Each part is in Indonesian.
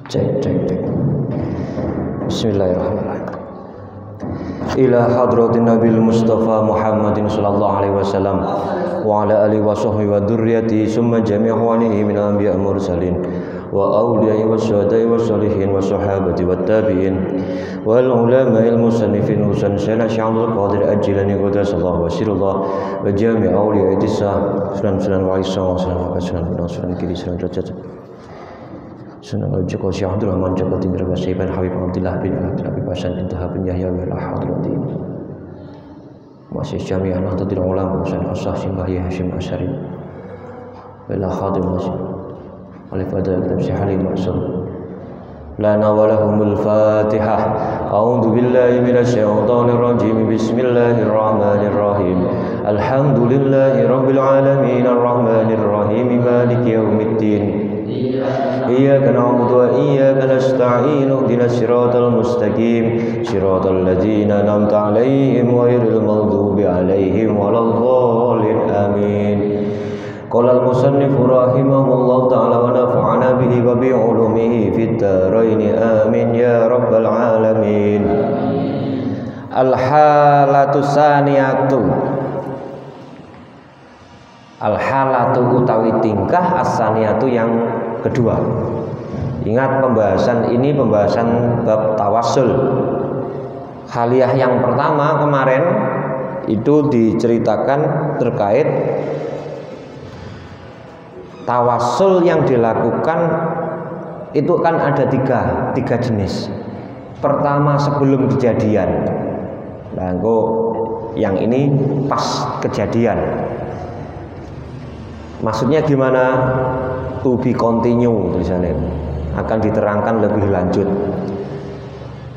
Cek. Bismillahirrahmanirrahim. Ila hadratin Nabil Mustafa Muhammadin sallallahu alaihi wasallam wa ala alihi wa sahbihi wa dzurriyyati summa jami' ikhwanihi min anbiya mursalin wa awliya'i wasyuhada'i wassalihin wa sahabati wat tabi'in wal ulama'il musannifin husan syana sya'ul qadir ajilani qadasallahu wa sirullah wa jami' awliya'i tisah sunan wa isa wa sunan kiri sunan derajat Sunan Joko Syekh Abdul Rahman Joko Tinggal Wasiban Habib Abdullah bin Abi Hasan Intah bin Yahya wal Hadratin Masih Jami'ah Nahdlatul Ulama Husain Asah Simbah Hashim Asyari wal Khadim Masih oleh pada kitab Syekh Ali Maksud lana wa lahumul Fatihah. A'udzu billahi minasy syaithanir rajim. Bismillahirrahmanirrahim. Alhamdulillahi rabbil alamin arrahmanir rahim maliki yaumiddin. Iyyaka na'budu wa iyyaka nasta'in ihdinas siratal mustaqim siratal ladzina an'amta 'alaihim ghairil maghdubi 'alaihim waladdallin amin. Qala al-musannif rahimahullahu ta'ala wa nafa'ana bihi wa bi 'ulumihi fid dharain amin ya rabbal alamin. Al-halatu saniyatu. Al-halatu utawi tingkah as-saniyatu yang kedua. Ingat pembahasan bab tawassul. Haliyah yang pertama kemarin itu diceritakan terkait tawassul yang dilakukan itu kan ada tiga jenis. Pertama sebelum kejadian. Nah, yang ini pas kejadian. Maksudnya gimana? To be continue tulisannya. Akan diterangkan lebih lanjut.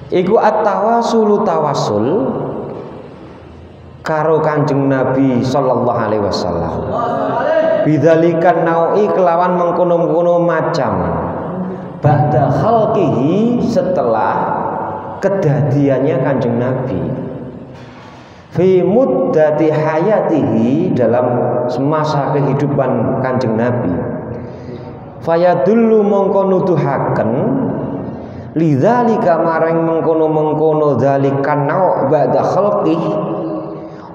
Iku at-tawassul tawassul karo Kanjeng Nabi sallallahu alaihi wasallam. Bidzalikan naui kelawan mengkono-mengkono macam. Ba'da khalqihi setelah kedadiannya Kanjeng Nabi. Fi muddati hayatihi dalam semasa kehidupan Kanjeng Nabi. Fayadullu mongko nuduhaken lidzalika marang mengkono-mengkono dzalikan nau ba'da khalqihi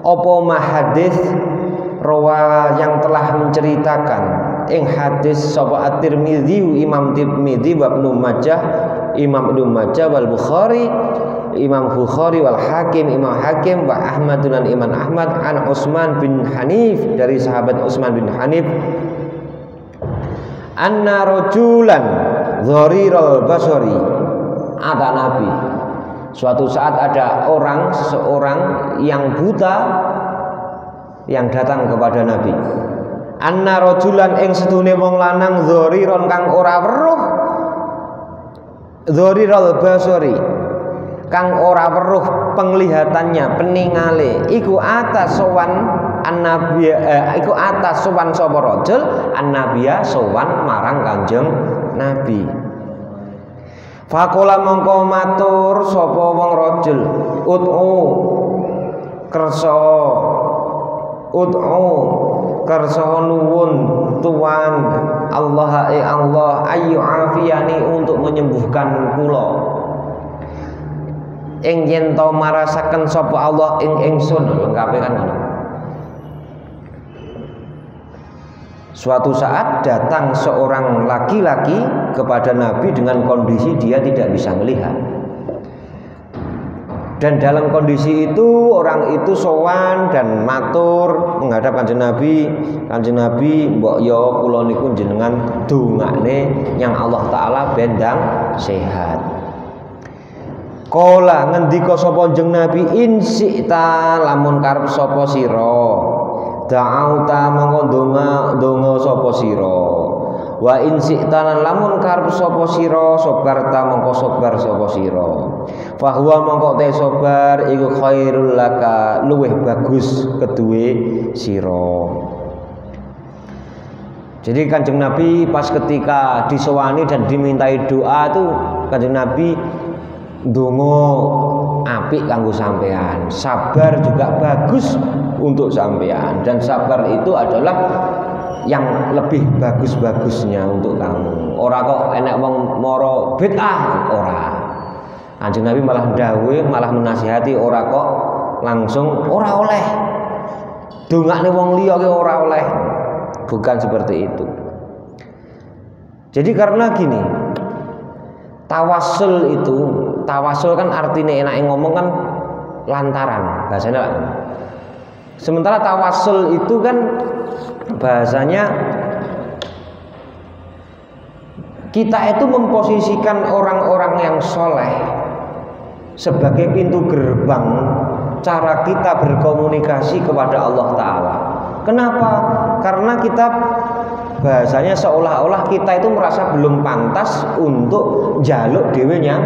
apa mahadis rawa yang telah menceritakan ing hadis sapa at-Tirmidzi Imam Tirmidzi wa Ibnu Majah Imam Ibnu Majah wal Bukhari Imam Bukhari wal Hakim Imam Hakim wa Ahmad dan Imam Ahmad an Utsman bin Hanif dari sahabat Utsman bin Hanif anna rajulan dhariral basari ada Nabi suatu saat ada seseorang yang buta yang datang kepada Nabi. Anna rajulan ing sedune wong lanang dhariron kang ora weruh dhariral basari kang ora weruh penglihatannya peningale iku atas sowan iku atas sowan sapa rajul annabiya sowan marang Kanjeng Nabi. Faqala mongko matur sapa wong rajul kersa nuwun tuan Allah ayu afiyani untuk menyembuhkan kula ing yen to marasaken sapa Allah ing ingsun lengkape kan ngono. Suatu saat datang seorang laki-laki kepada Nabi dengan kondisi dia tidak bisa melihat. Dan dalam kondisi itu orang itu sowan dan matur menghadap Kanjeng Nabi. Kanjeng Nabi, mbok yo kula niku jenengan dongane yang Allah taala bendang sehat. Kala ngendika sapa Kanjeng Nabi insikta lamun karep sapa sira da'auta mongko donga sapa sira wa insikta lamun karep sapa sira sabarta mongko sabar sapa sira fahuwa mongko te sabar iku khairul laka luweh bagus keduwe sira. Jadi Kanjeng Nabi pas ketika disowani dan dimintai doa itu Kanjeng Nabi ndonga apik kanggo sampean, sabar juga bagus untuk sampean dan sabar itu adalah yang lebih bagus-bagusnya untuk kamu. Ora kok enek wong moro bid'ah, ora. Kanjeng Nabi malah dawuh, malah menasihati, ora kok langsung ora oleh. Dongakne wong liya ki ora oleh. Bukan seperti itu. Jadi karena gini, tawasul kan artinya enake ngomong kan lantaran bahasanya lah. Sementara tawasul itu kan bahasanya kita itu memposisikan orang-orang yang soleh sebagai pintu gerbang cara kita berkomunikasi kepada Allah Ta'ala. Kenapa? Karena kita bahasanya seolah-olah kita itu merasa belum pantas untuk jaluk dewenya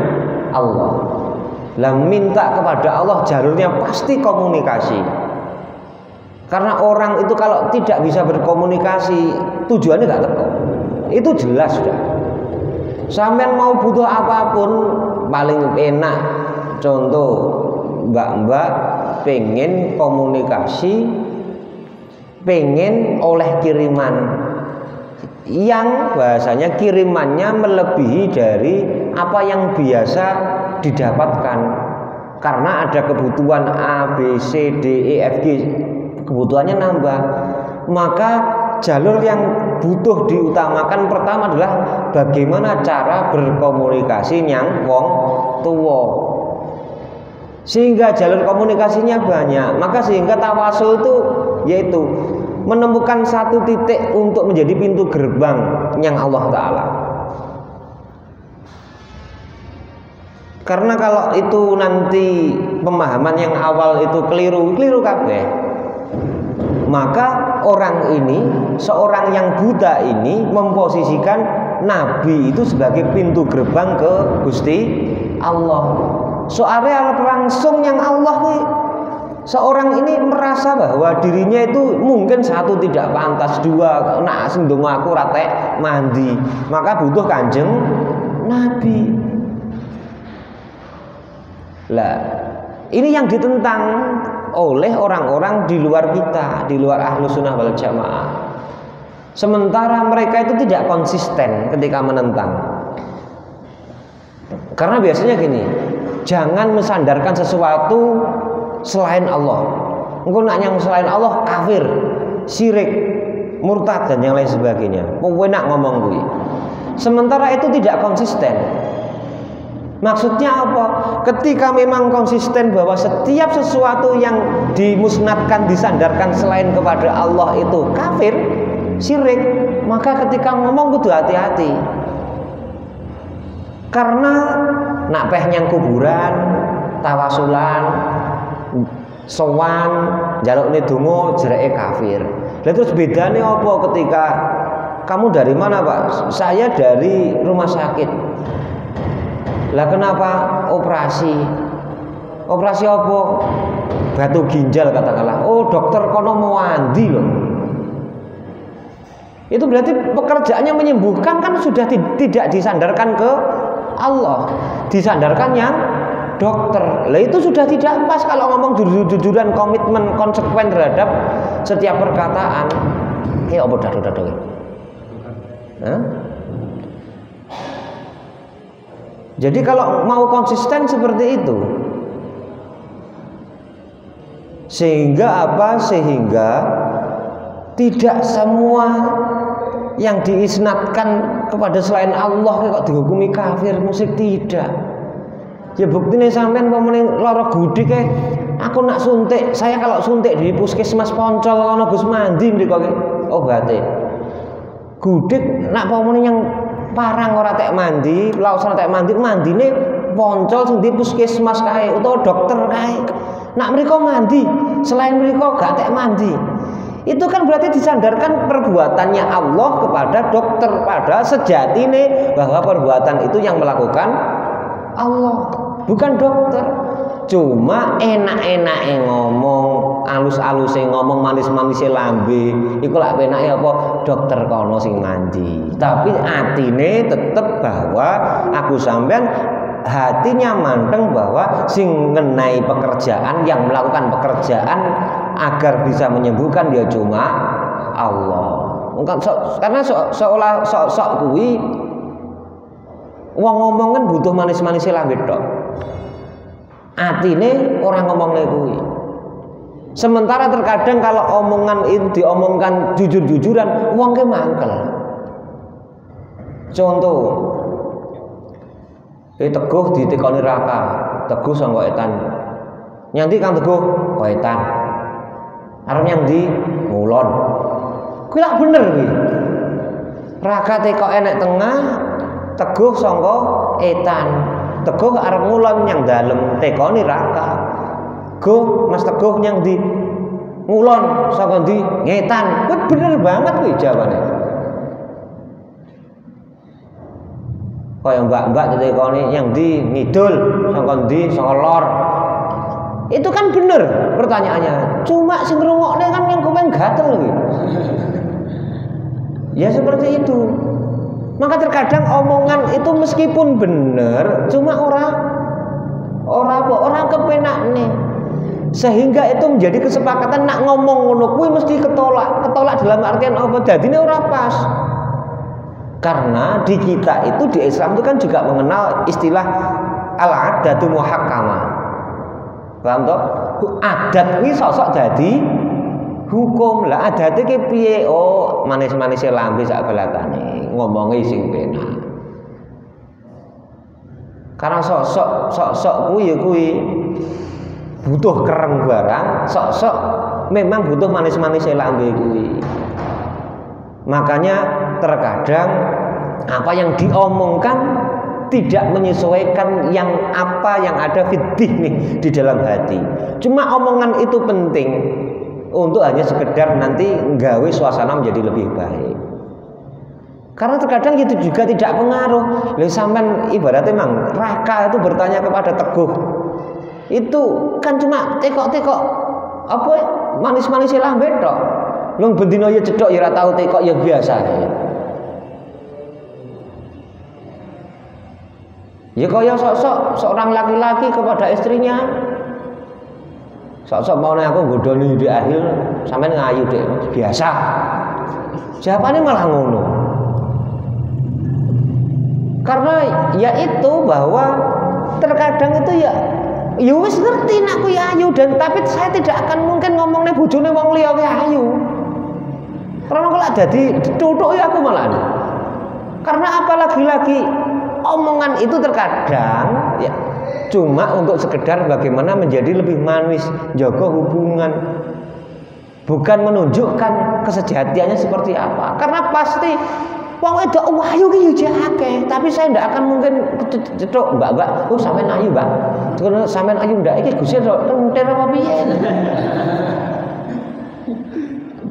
Allah. Lah minta kepada Allah jalurnya pasti komunikasi. Karena orang itu kalau tidak bisa berkomunikasi tujuannya gak teko. Itu jelas sudah. Sampean mau butuh apapun paling enak. Contoh mbak-mbak pengen komunikasi, pengen oleh kiriman yang bahasanya kirimannya melebihi dari apa yang biasa didapatkan, karena ada kebutuhan A, B, C, D, E, F, G, kebutuhannya nambah. Maka jalur yang butuh diutamakan pertama adalah bagaimana cara berkomunikasi yang wong tuwa, sehingga jalur komunikasinya banyak. Maka sehingga tawasul itu yaitu menemukan satu titik untuk menjadi pintu gerbang yang Allah Ta'ala. Karena kalau itu nanti pemahaman yang awal itu keliru kabeh, maka orang ini, seorang yang buta ini memposisikan Nabi itu sebagai pintu gerbang ke Gusti Allah. Soalnya langsung yang Allah nih, seorang ini merasa bahwa dirinya itu mungkin satu tidak pantas, dua nak sendung aku rate mandi, maka butuh kanjeng Nabi. Lah ini yang ditentang oleh orang-orang di luar kita, di luar Ahlus Sunnah wal Jamaah. Sementara mereka itu tidak konsisten ketika menentang. Karena biasanya gini, jangan mensandarkan sesuatu selain Allah. Engko nak yang selain Allah kafir, syirik, murtad dan yang lain sebagainya. Kowe nak ngomong kuwi. Sementara itu tidak konsisten. Maksudnya apa? Ketika memang konsisten bahwa setiap sesuatu yang dimusnadkan, disandarkan selain kepada Allah itu kafir, syirik, maka ketika ngomong kudu hati-hati. Karena nak peh nyang kuburan, tawasulan, sowan, njalukne donga jereke kafir. Lah terus bedane apa ketika kamu dari mana, Pak? Saya dari rumah sakit. Lah kenapa operasi? Operasi apa? Batu ginjal katakanlah. Oh, dokter kono mau mandi loh. Itu berarti pekerjaannya menyembuhkan kan sudah tidak disandarkan ke Allah, disandarkan yang dokter. Lah itu sudah tidak pas kalau ngomong jujur-jujuran, komitmen, konsekuen terhadap setiap perkataan. Apa dado-dado? Jadi kalau mau konsisten seperti itu, sehingga apa? Sehingga tidak semua yang diisnadkan kepada selain Allah kok dihukumi kafir, musik tidak. Ya buktinya sampean pemene lara gudik aku nak suntik, saya kalau suntik di puskesmas Poncol ana Gus mandi mriko obate. Gudik nak pemene yang parang ora tek mandi, laos ora tek mandi, mandine Poncol sing di puskesmas kae utawa dokter kae. Nak mriko mandi, selain mriko gak tek mandi. Itu kan berarti disandarkan perbuatannya Allah kepada dokter, pada sejatine bahwa perbuatan itu yang melakukan Allah, bukan dokter. Cuma enak-enake ngomong, alus-aluse ngomong, manis-manise lambe, iku lak penake apa dokter kono sing mandi. Tapi atine tetep bahwa aku sampean hatinya manteng bahwa sing ngenai pekerjaan, yang melakukan pekerjaan agar bisa menyembuhkan dia cuma Allah. Karena seolah sok kuwi wong ngomong kan butuh manis-manis lambe tok. Atine orang ngomongne kuwi. Sementara terkadang kalau omongan itu diomongkan jujur-jujuran, wong ke mangkel. Contoh, Teguh ditekoni Raka, Teguh sangka etan. Nyanti Kang Teguh kok etan. Arep nyandi ngulon. Kuwi lak bener kuwi. Raka teko enek tengah, Teguh sangka etan. Teguh arep ngulon nyang dalem tekoni Raka. Go Mas Teguh nyang ndi ngulon saka ndi ngetan. Kuwi bener banget kuwi jawabane. Kaya mbak-mbak ditekoni yang ndi ngidul saka ndi saka lor. Itu kan bener pertanyaannya. Cuma sing ngrungokne kan yang komen gatel kuwi. Ya seperti itu. Maka terkadang omongan itu meskipun bener, cuma orang kepenakne. Sehingga itu menjadi kesepakatan nak ngomong ngono kuwi mesti ketolak dalam artian apa? Dadine ora pas. Karena di kita itu di Islam itu kan juga mengenal istilah al-adatu muhakkamah. Paham toh? Adat kuwi sosok dadi hukum. Lah adate ki piye? Oh, manis-manise lambe sak belakane, ngomongi sing penak. Karena sosok kuwi ya kuwi butuh kereng barang, sok memang butuh manis-manis lambe kuwi. Makanya terkadang apa yang diomongkan tidak menyesuaikan yang ada fitih nih di dalam hati. Cuma omongan itu penting untuk hanya sekedar nanti nggawe suasana menjadi lebih baik. Karena terkadang itu juga tidak pengaruh. Lha sampean ibaratnya memang Raka itu bertanya kepada Teguh. Itu kan cuma tekok-tekok apa manis-manis lambe tok. Lung bendina ya cedhok ya ora tau tekok ya biasa. Ya kaya sok-sok seorang laki-laki kepada istrinya. Sok-sok mau nek aku nggodoni di akhir sampean ngayu dek biasa. Jawabannya malah ngono. Karena ya itu bahwa terkadang itu ya wis ngerti nak kuwi ayu dan tapi saya tidak akan mungkin ngomongne bojone wong liya kuwi ayu. Karena kalau dadi dituthuk ya aku malah. Karena apalagi lagi omongan itu terkadang ya cuma untuk sekedar bagaimana menjadi lebih manis, jaga hubungan. Bukan menunjukkan kesejatiannya seperti apa. Karena pasti wong wedok ayu ki yo akeh, tapi saya ndak akan mungkin cethuk mbak-mbak, oh sampean ayu, Mbak. Terus sampean ayu ndak iki Gusti entir apa piye.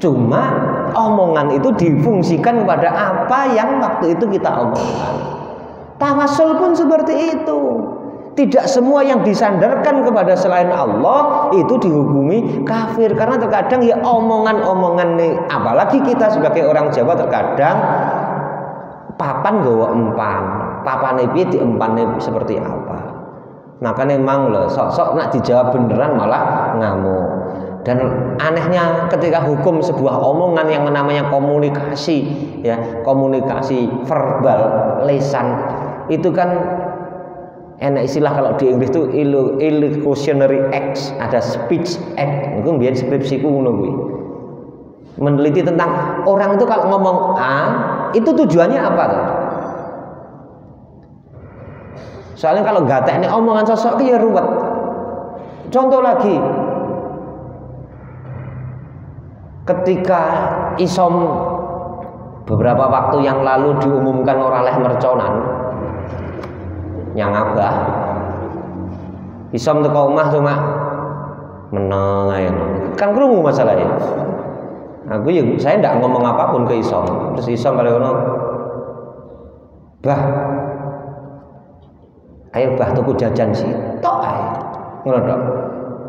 Cuma omongan itu difungsikan kepada apa yang waktu itu kita omongkan. Tawasul pun seperti itu. Tidak semua yang disandarkan kepada selain Allah itu dihukumi kafir. Karena terkadang ya omongan-omongan nih, apalagi kita sebagai orang Jawa terkadang papan gawa empan, papane piye diempane seperti apa. Makanya memang loh sok-sok nak dijawab beneran malah ngamuk. Dan anehnya ketika hukum sebuah omongan yang namanya komunikasi, ya komunikasi verbal, lisan itu kan enak istilah kalau di Inggris itu illocutionary acts, ada speech act. Itu biar skripsiku ngono kuwi. Meneliti tentang orang itu kalau ngomong A itu tujuannya apa tuh? Soalnya kalau gatekne omongan sosok ya ruwet. Contoh lagi, ketika isom beberapa waktu yang lalu diumumkan orang leh merconan yang abah isom teko omah cuma meneng ae kan krungu masalahnya. Saya tidak ngomong apapun ke isom, terus isom kali ngono, bah ayo bah tuku jajan sitok ae ngono tok.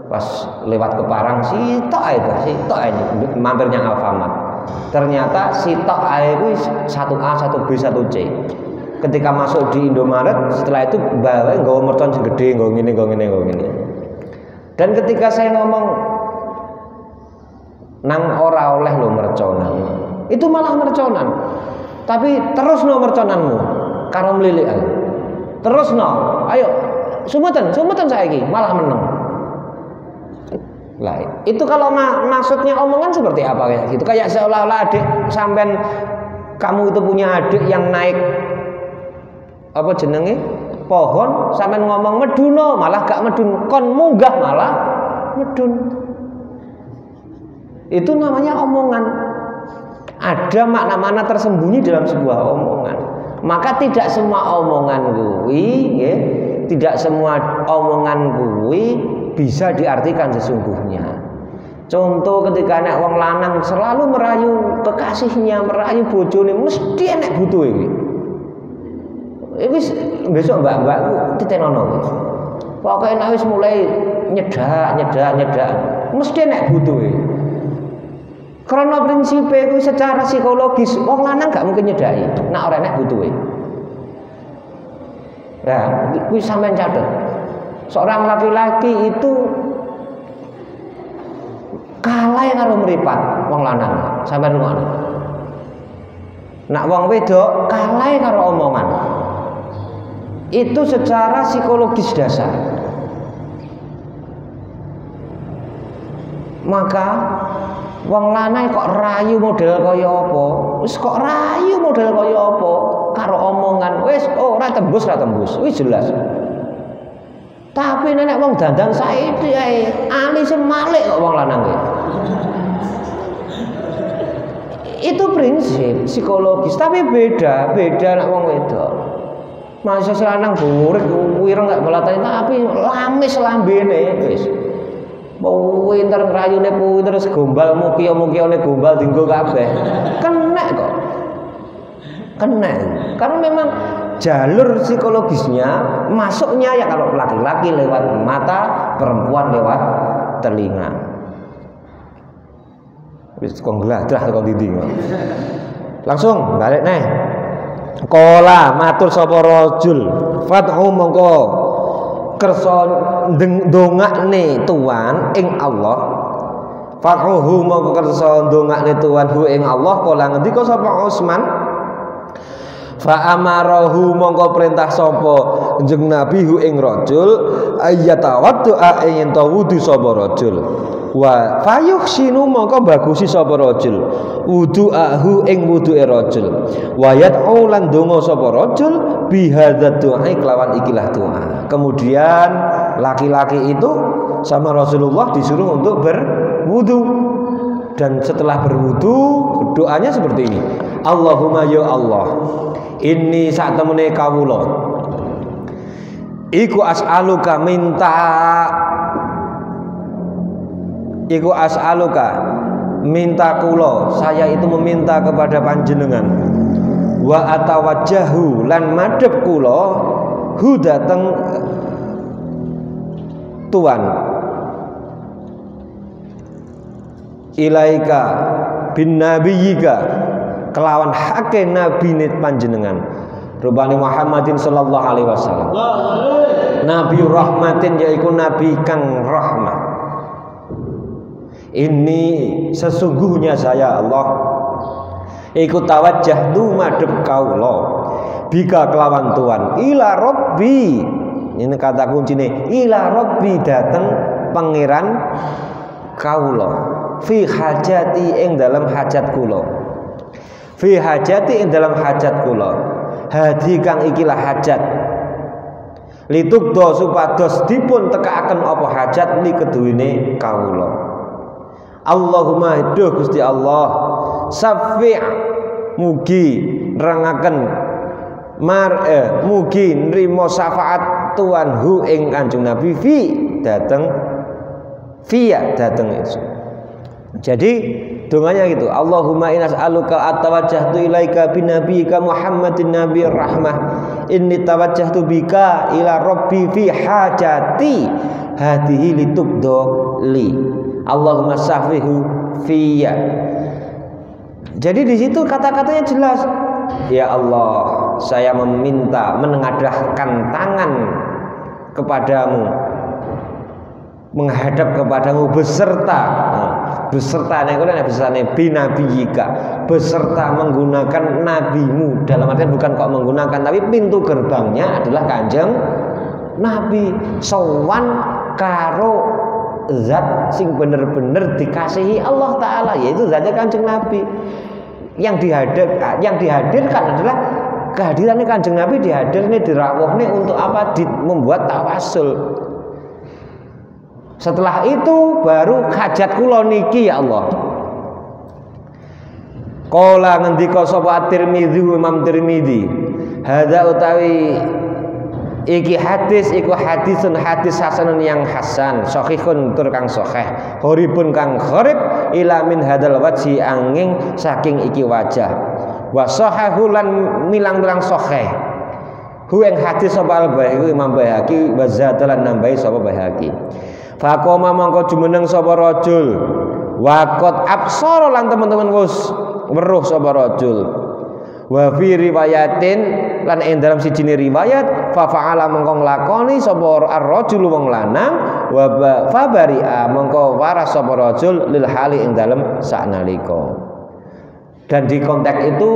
Pas lewat ke Parang sitok ae bah sitok ae mampir nyang Alfamart. Ternyata sitok ae kuwi 1A, 1B, 1C. Ketika masuk di Indomaret, setelah itu bawa nggawa mercon segede, nggawa ngene. Dan ketika saya ngomong nang ora oleh lho merconan, Itu malah merconan. Tapi terus no merconanmu karo mlilik ae. Terus no, ayo sumeten saiki malah meneng. Lah, itu kalau maksudnya omongan seperti apa kayak gitu? Kayak seolah-olah adik sampean kamu itu punya adik yang naik apa jenenge? Pohon sampean ngomong meduno malah gak medun, kon munggah malah medun. Itu namanya omongan. Ada makna-makna tersembunyi dalam sebuah omongan. Maka tidak semua omongan kuwi, ya, tidak semua omongan kuwi bisa diartikan sesungguhnya. Contoh ketika anak wong lanang selalu merayu kekasihnya, merayu bojone, mesti enek butuh iki. Wis besok mbak-mbakku ditenono. Pokoke nek wis mulai nyedak, mesti enek butuh iki. Karena prinsipnya itu secara psikologis wong lanang gak mungkin nyedai nek ora enek butuhe. Ya, kuwi sampean catet. Seorang laki-laki itu kalah karo mripat wong lanang. Sampeyan ngono. Nek wong wedok kalah karo omongan. Itu secara psikologis dasar. Maka wong lanang kok rayu model kaya apa? Wis kok rayu model kaya apa? Karo omongan wis ora tembus. Wis jelas. Tapi nek wong dandan saiki ae alise malik kok wong lanang iki. Itu prinsip psikologis, tapi beda nek wong wedok. Masa lanang burik wireng gak melatani tapi lamis lambene wis. Pinter ngrayune kuwi terus gombal mukiyo-mukiyone gombal dienggo kabeh. Kenek kok. Kenek. Karena memang jalur psikologisnya masuknya ya kalau laki-laki lewat mata, perempuan lewat telinga. Wis kok ngladrah kok dinding. Langsung balik neh. Kola matur sapa rajul fathu mongko kersa ndongakne tuan ing Allah. Fathu mongko kersa ndongakne tuan hu ing Allah. Kala ngendika sapa Utsman fa amarahu mongko perintah sapa jeneng Nabi hu ing rajul ayatawaddu ing ento wudu sapa rajul. Wa fayuhsinu mongko bagusi sapa rajul wudu'ahu ing wudu'e rajul wa yad'u lan donga sapa rajul bihadzat du'a kelawan ikilah doa. Kemudian laki-laki itu sama Rasulullah disuruh untuk berwudu, dan setelah berwudu doanya seperti ini. Allahumma ya Allah, inni sak temene kawula iku as'aluka minta kula, saya itu meminta kepada panjenengan wa atawajjahu lan madhep kula hu dateng tuan ilaika bin nabiyika kelawan hake nabine panjenengan rubani Muhammadin sallallahu alaihi wasallam nabi rahmatin yaiku nabi kang rahmat. Ini sesungguhnya saya Allah iku tawajjahtu madhep kaula bika kelawan tuan ila rabbi. Ini kata kuncine ila rabbi, dateng pangeran kaula fi hajati ing dalam hajat kula. Fi hajati ing dalam hajat kula. Hadi kang ikilah hajat. Litugdo supados dipun tekaaken apa hajat li keduwene kawula. Allahumma duh Gusti Allah syafi' mugi nerangaken mugi nrimo syafaat tuan hu ing Kanjeng Nabi fi dateng fiya dateng itu. Jadi donganya gitu. Allahumma inna as'aluka atawajjahtu ilaika bin nabiyyika Muhammadin nabiyir rahmah inni tawajjahtu bika ila rabbi fi hajati hadihi litubdo li. Allahumma syafihu fiyya. Jadi di situ kata-katanya jelas. Ya Allah, saya meminta menengadahkan tangan kepadamu, menghadap kepadamu beserta beserta binabiyika, beserta menggunakan nabimu. Dalam artian bukan kok menggunakan, tapi pintu gerbangnya adalah Kanjeng Nabi. Sowan karo zat sing bener-bener dikasihi Allah Ta'ala, yaitu zatnya Kanjeng Nabi. Yang dihadirkan adalah kehadirannya Kanjeng Nabi, dihadirnya dirawuhnya untuk apa? Membuat tawasul. Setelah itu baru hajat kula niki ya Allah. Qala ngendika sapa At-Tirmidzi, Imam Tirmidzi, hadza utawi iki hadis iku hadisun hadis hasanun yang hasan, sahihun tur kang sahih, gharibun kang gharib ila min hadzal wajhi angin saking iki wajah. Wa sahahu lan milang-milang sahih. Hu ing hadis sapa Al-Baihaqi Imam Baihaqi wa zadalan nambahi sapa Baihaqi. Faqoma mongko jumeneng sapa rajul waqat absara lan teman-teman wis weruh sapa rajul. Wa fi riwayatin lan ing dalam sijine riwayat fa fa'ala mongko nglakoni sapa ar-rajul wong lanang wa fa bari'a mongko waras sapa rajul lil hali ing dalam saknalika. Dan di konteks itu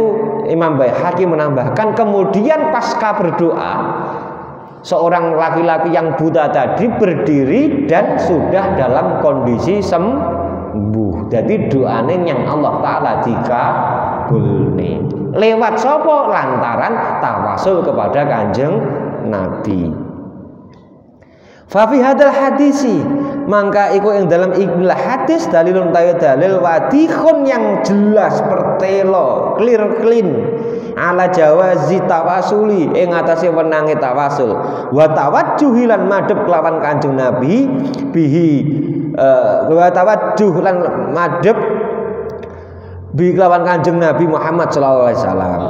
Imam Baihaqi menambahkan kemudian pasca berdoa seorang laki-laki yang buta tadi berdiri dan sudah dalam kondisi sembuh. Jadi doanya yang Allah Ta'ala dikabulni. Lewat sopo? Lantaran tawasul kepada Kanjeng Nabi. Fafi hadal hadisi, maka iku yang dalam ikhlas hadis dalilun tayo dalil wadihun yang jelas pertelo clear clean ala jawazi tawasuli ing atase wenange tawasul wa tawajjuh lan madhep kelawan Kanjeng Nabi bihi wa tawajjuh lan madhep bi kelawan Kanjeng Nabi Muhammad sallallahu alaihi wasallam.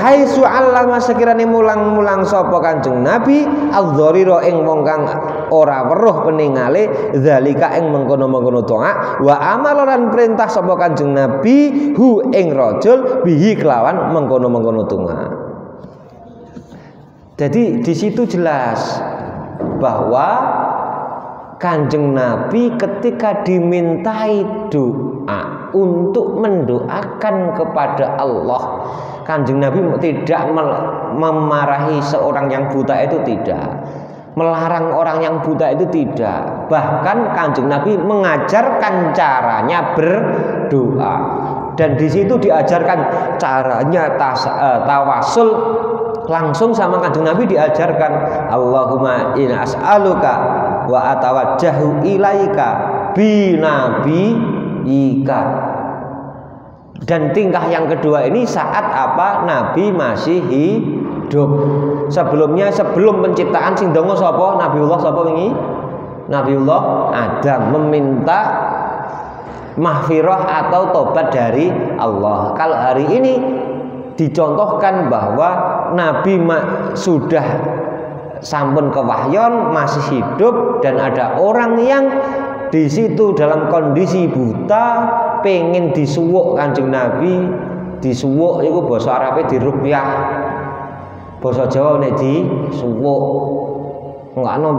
Hai su'allama sekirane mulang-mulang sapa Kanjeng Nabi adz-dzarira ing wong kang ora weruh peningale zalika ing mengkono-mengkono doa wa amalan perintah sapa Kanjeng Nabi hu ing rajul bihi kelawan mengkono-mengkono doa. Jadi di situ jelas bahwa Kanjeng Nabi ketika dimintai doa untuk mendoakan kepada Allah, Kanjeng Nabi tidak memarahi seorang yang buta itu, tidak melarang orang yang buta itu, tidak. Bahkan Kanjeng Nabi mengajarkan caranya berdoa, dan di situ diajarkan caranya tawasul langsung sama Kanjeng Nabi diajarkan. Allahumma inna as'aluka wa atawajjahu ilaika binabiyika. Dan tingkah yang kedua ini saat apa? Nabi masih hidup. Sebelumnya, sebelum penciptaan sing donga sapa? Nabiullah sapa wingi? Nabiullah Adam meminta mahfirah atau tobat dari Allah. Kalau hari ini dicontohkan bahwa Nabi sudah sampun kewahyon, masih hidup, dan ada orang yang di situ dalam kondisi buta pengen disuwuk Kanjeng Nabi. Disuwuk itu bahasa Arabnya diruqyah, bahasa Jawa nek disuwuk. Ngono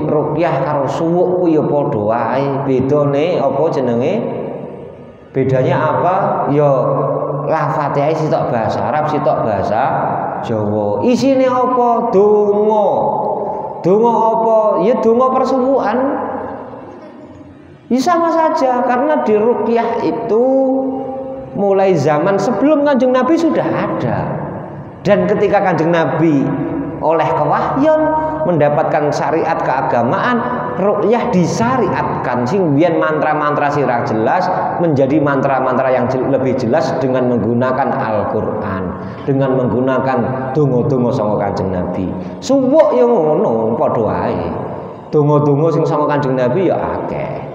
ruqyah karo suwuk ku ya padha wae. Bedane apa jenenge? Bedanya apa? Ya lafate sitok bahasa Arab, sitok bahasa Jawa. Isine apa? Donga. Donga apa? Ya donga persuwukan. Ya sama saja, karena di ruqyah itu mulai zaman sebelum Kanjeng Nabi sudah ada. Dan ketika Kanjeng Nabi oleh kewahyon mendapatkan syariat keagamaan, ruqyah disyariatkan. Sing biyen mantra-mantra sirah jelas menjadi mantra-mantra yang lebih jelas dengan menggunakan Al-Qur'an, dengan menggunakan donga-donga saka Kanjeng Nabi. Suwuk ya ngono padha wae. Donga-donga sing saka Kanjeng Nabi ya akeh.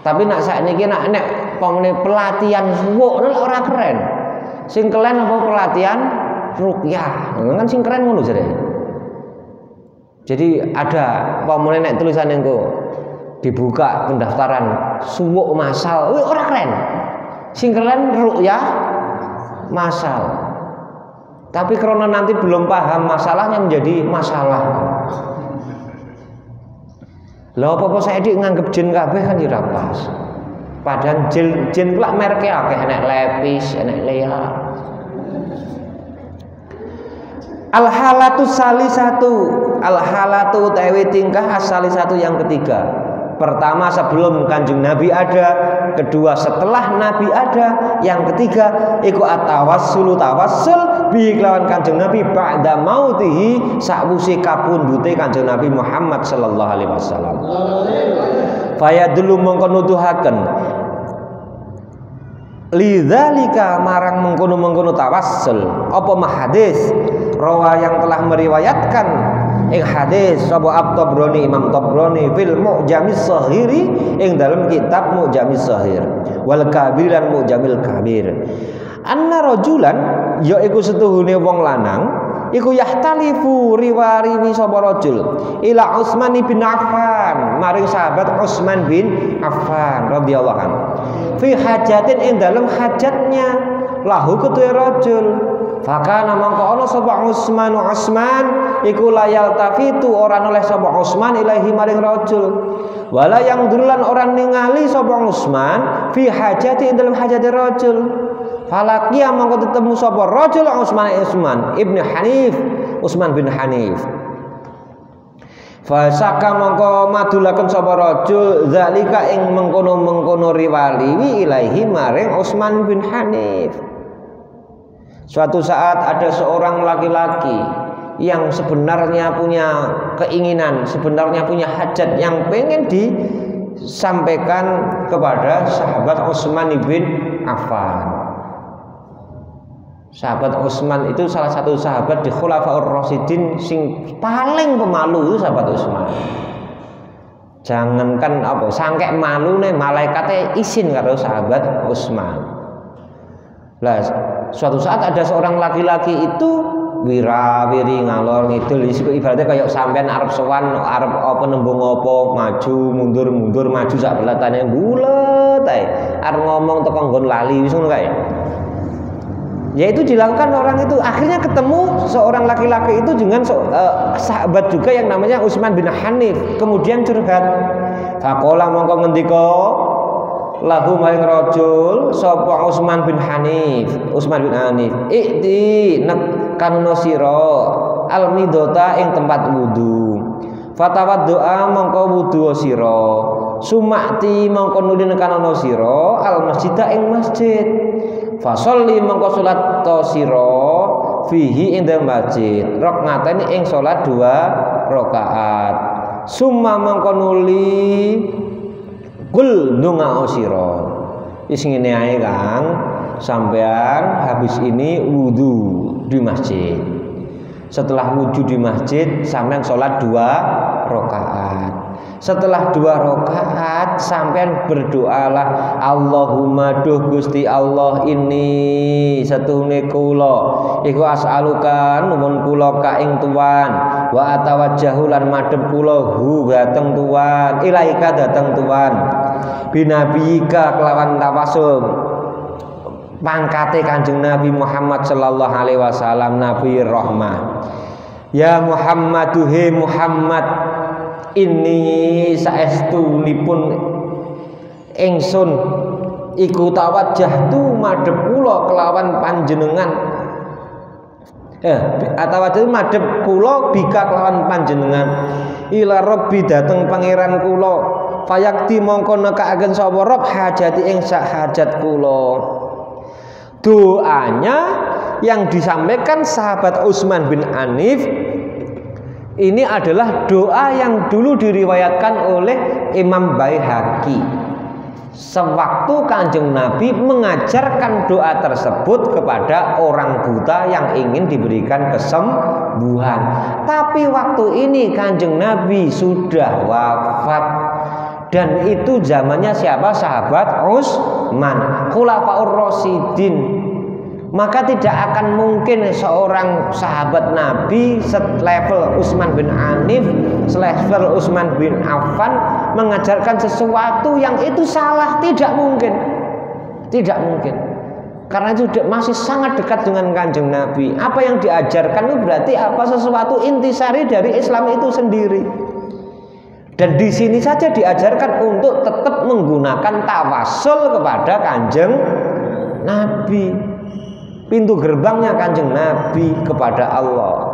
Tapi nak sakniki nek pamane pelatihan suwuk ora keren. Sing keren apa pelatihan ruqyah. Kan sing keren ngono jare. Jadi ada pamane nek tulisan engko dibuka pendaftaran suwuk masal, ora keren. Sing keren ruqyah masal. Tapi karena nanti belum paham masalahnya menjadi masalah. Lah apa Saidi nganggep jin kabeh kan ya ora pas. Padahal jin kelak mereke akeh, enek lepis, enek lea. Al-halatu salisatu, al-halatu utawi tingkah satu yang ketiga. Pertama sebelum Kanjeng Nabi ada, kedua setelah Nabi ada, yang ketiga iku at-tawassul bi kelawan Kanjeng Nabi ba'da mautihi sakwise kapundhute Kanjeng Nabi Muhammad sallallahu alaihi wasallam. Fayadullu mongko nuduhaken lidzalika marang mengkono-mengkono tawassul apa mahadis rawa yang telah meriwayatkan ing hadis sapa At-Tabrani Imam Tabrani fil Mu'jamis Shahiri ing dalam kitab Mu'jamis Shahir wal Kabir lan Mu'jamil Kabir anna rajulan yaiku setuhune wong lanang iku yahtalifu riwariwi sapa rajul ila Utsman bin Affan maring sahabat Utsman bin Affan radhiyallahu anhu fi hajatin ing dalam hajatnya lahu ketuwe rajul fakana mangko ana sapa Utsman iku layal tafitu ora oleh sapa Utsman ilahi maring rajul wala yang dulan orang ningali sapa Utsman fi hajati ing dalam hajate rajul falakia mangko ketemu sapa rajul Utsman ibn Hanif Utsman bin Hanif fasaka mangko madulaken sapa rajul zalika ing mengkono-mengkono riwaliwi ilahi maring Utsman bin Hanif. Suatu saat ada seorang laki-laki yang sebenarnya punya keinginan, sebenarnya punya hajat yang pengen disampaikan kepada sahabat Utsman bin Affan. Sahabat Utsman itu salah satu sahabat di Khulafaur Rasyidin sing paling pemalu itu sahabat Utsman. Jangankan apa, sangkek malune malaikatnya izin karo sahabat Utsman. Lah suatu saat ada seorang laki-laki itu wirawiri ngalor ngidul ibaratnya kayak sampean arep sowan arep apa nembung apa maju mundur maju sak belatane bulet ae arep ngomong teko nggon lali wis ngono kae. Yaitu dilakukan orang itu akhirnya ketemu seorang laki-laki itu dengan sahabat juga yang namanya Utsman bin Hanif kemudian curhat faqala mongko ngendika lahu maring rajul sapa Utsman bin Hanif ikti nekanono sira almidota ing tempat wudu fatawaddoa mongko wudu sira sumakti mongko nuli nekanono sira almasjida ing masjid fasolli mongko salat to sira fihi ing dalem masjid rakaatane ing salat 2 rakaat summa mongko nuli kul ndonga sira wis ngene ae Kang sampean habis ini wudu di masjid setelah wudu di masjid sampean salat 2 rakaat setelah 2 rakaat sampean berdoalah Allahumma duh Gusti Allah ini satune kula iku as'aluka nuwun kula ka ing tuan wa atawajjahu lan madhep kula hu dhateng tuan ilaika dhateng tuan binabiyika kelawan tawasul pangkate Kanjeng Nabi Muhammad sallallahu alaihi wasallam Nabi rahmah ya Muhammadu he Muhammad ini saestunipun ingsun iku tawajjahtu madhep kula kelawan panjenengan atawajjahtu madhep kula bika kelawan panjenengan ila rabbi dateng pangeran kula fayakti mongko nekakaken sapa rob hajati ing sak hajat kula. Doanya yang disampaikan sahabat Utsman bin Hanif ini adalah doa yang dulu diriwayatkan oleh Imam Baihaqi sewaktu Kanjeng Nabi mengajarkan doa tersebut kepada orang buta yang ingin diberikan kesembuhan. Tapi waktu ini Kanjeng Nabi sudah wafat dan itu zamannya siapa? Sahabat Utsman, Khulafaur Rasyidin. Maka tidak akan mungkin seorang sahabat Nabi selevel Utsman bin Hanif, selevel Utsman bin Affan mengajarkan sesuatu yang itu salah. Tidak mungkin. Tidak mungkin. Karena itu masih sangat dekat dengan Kanjeng Nabi. Apa yang diajarkan itu berarti apa? Sesuatu intisari dari Islam itu sendiri. Dan di sini saja diajarkan untuk tetap menggunakan tawasul kepada Kanjeng Nabi. Pintu gerbangnya Kanjeng Nabi kepada Allah.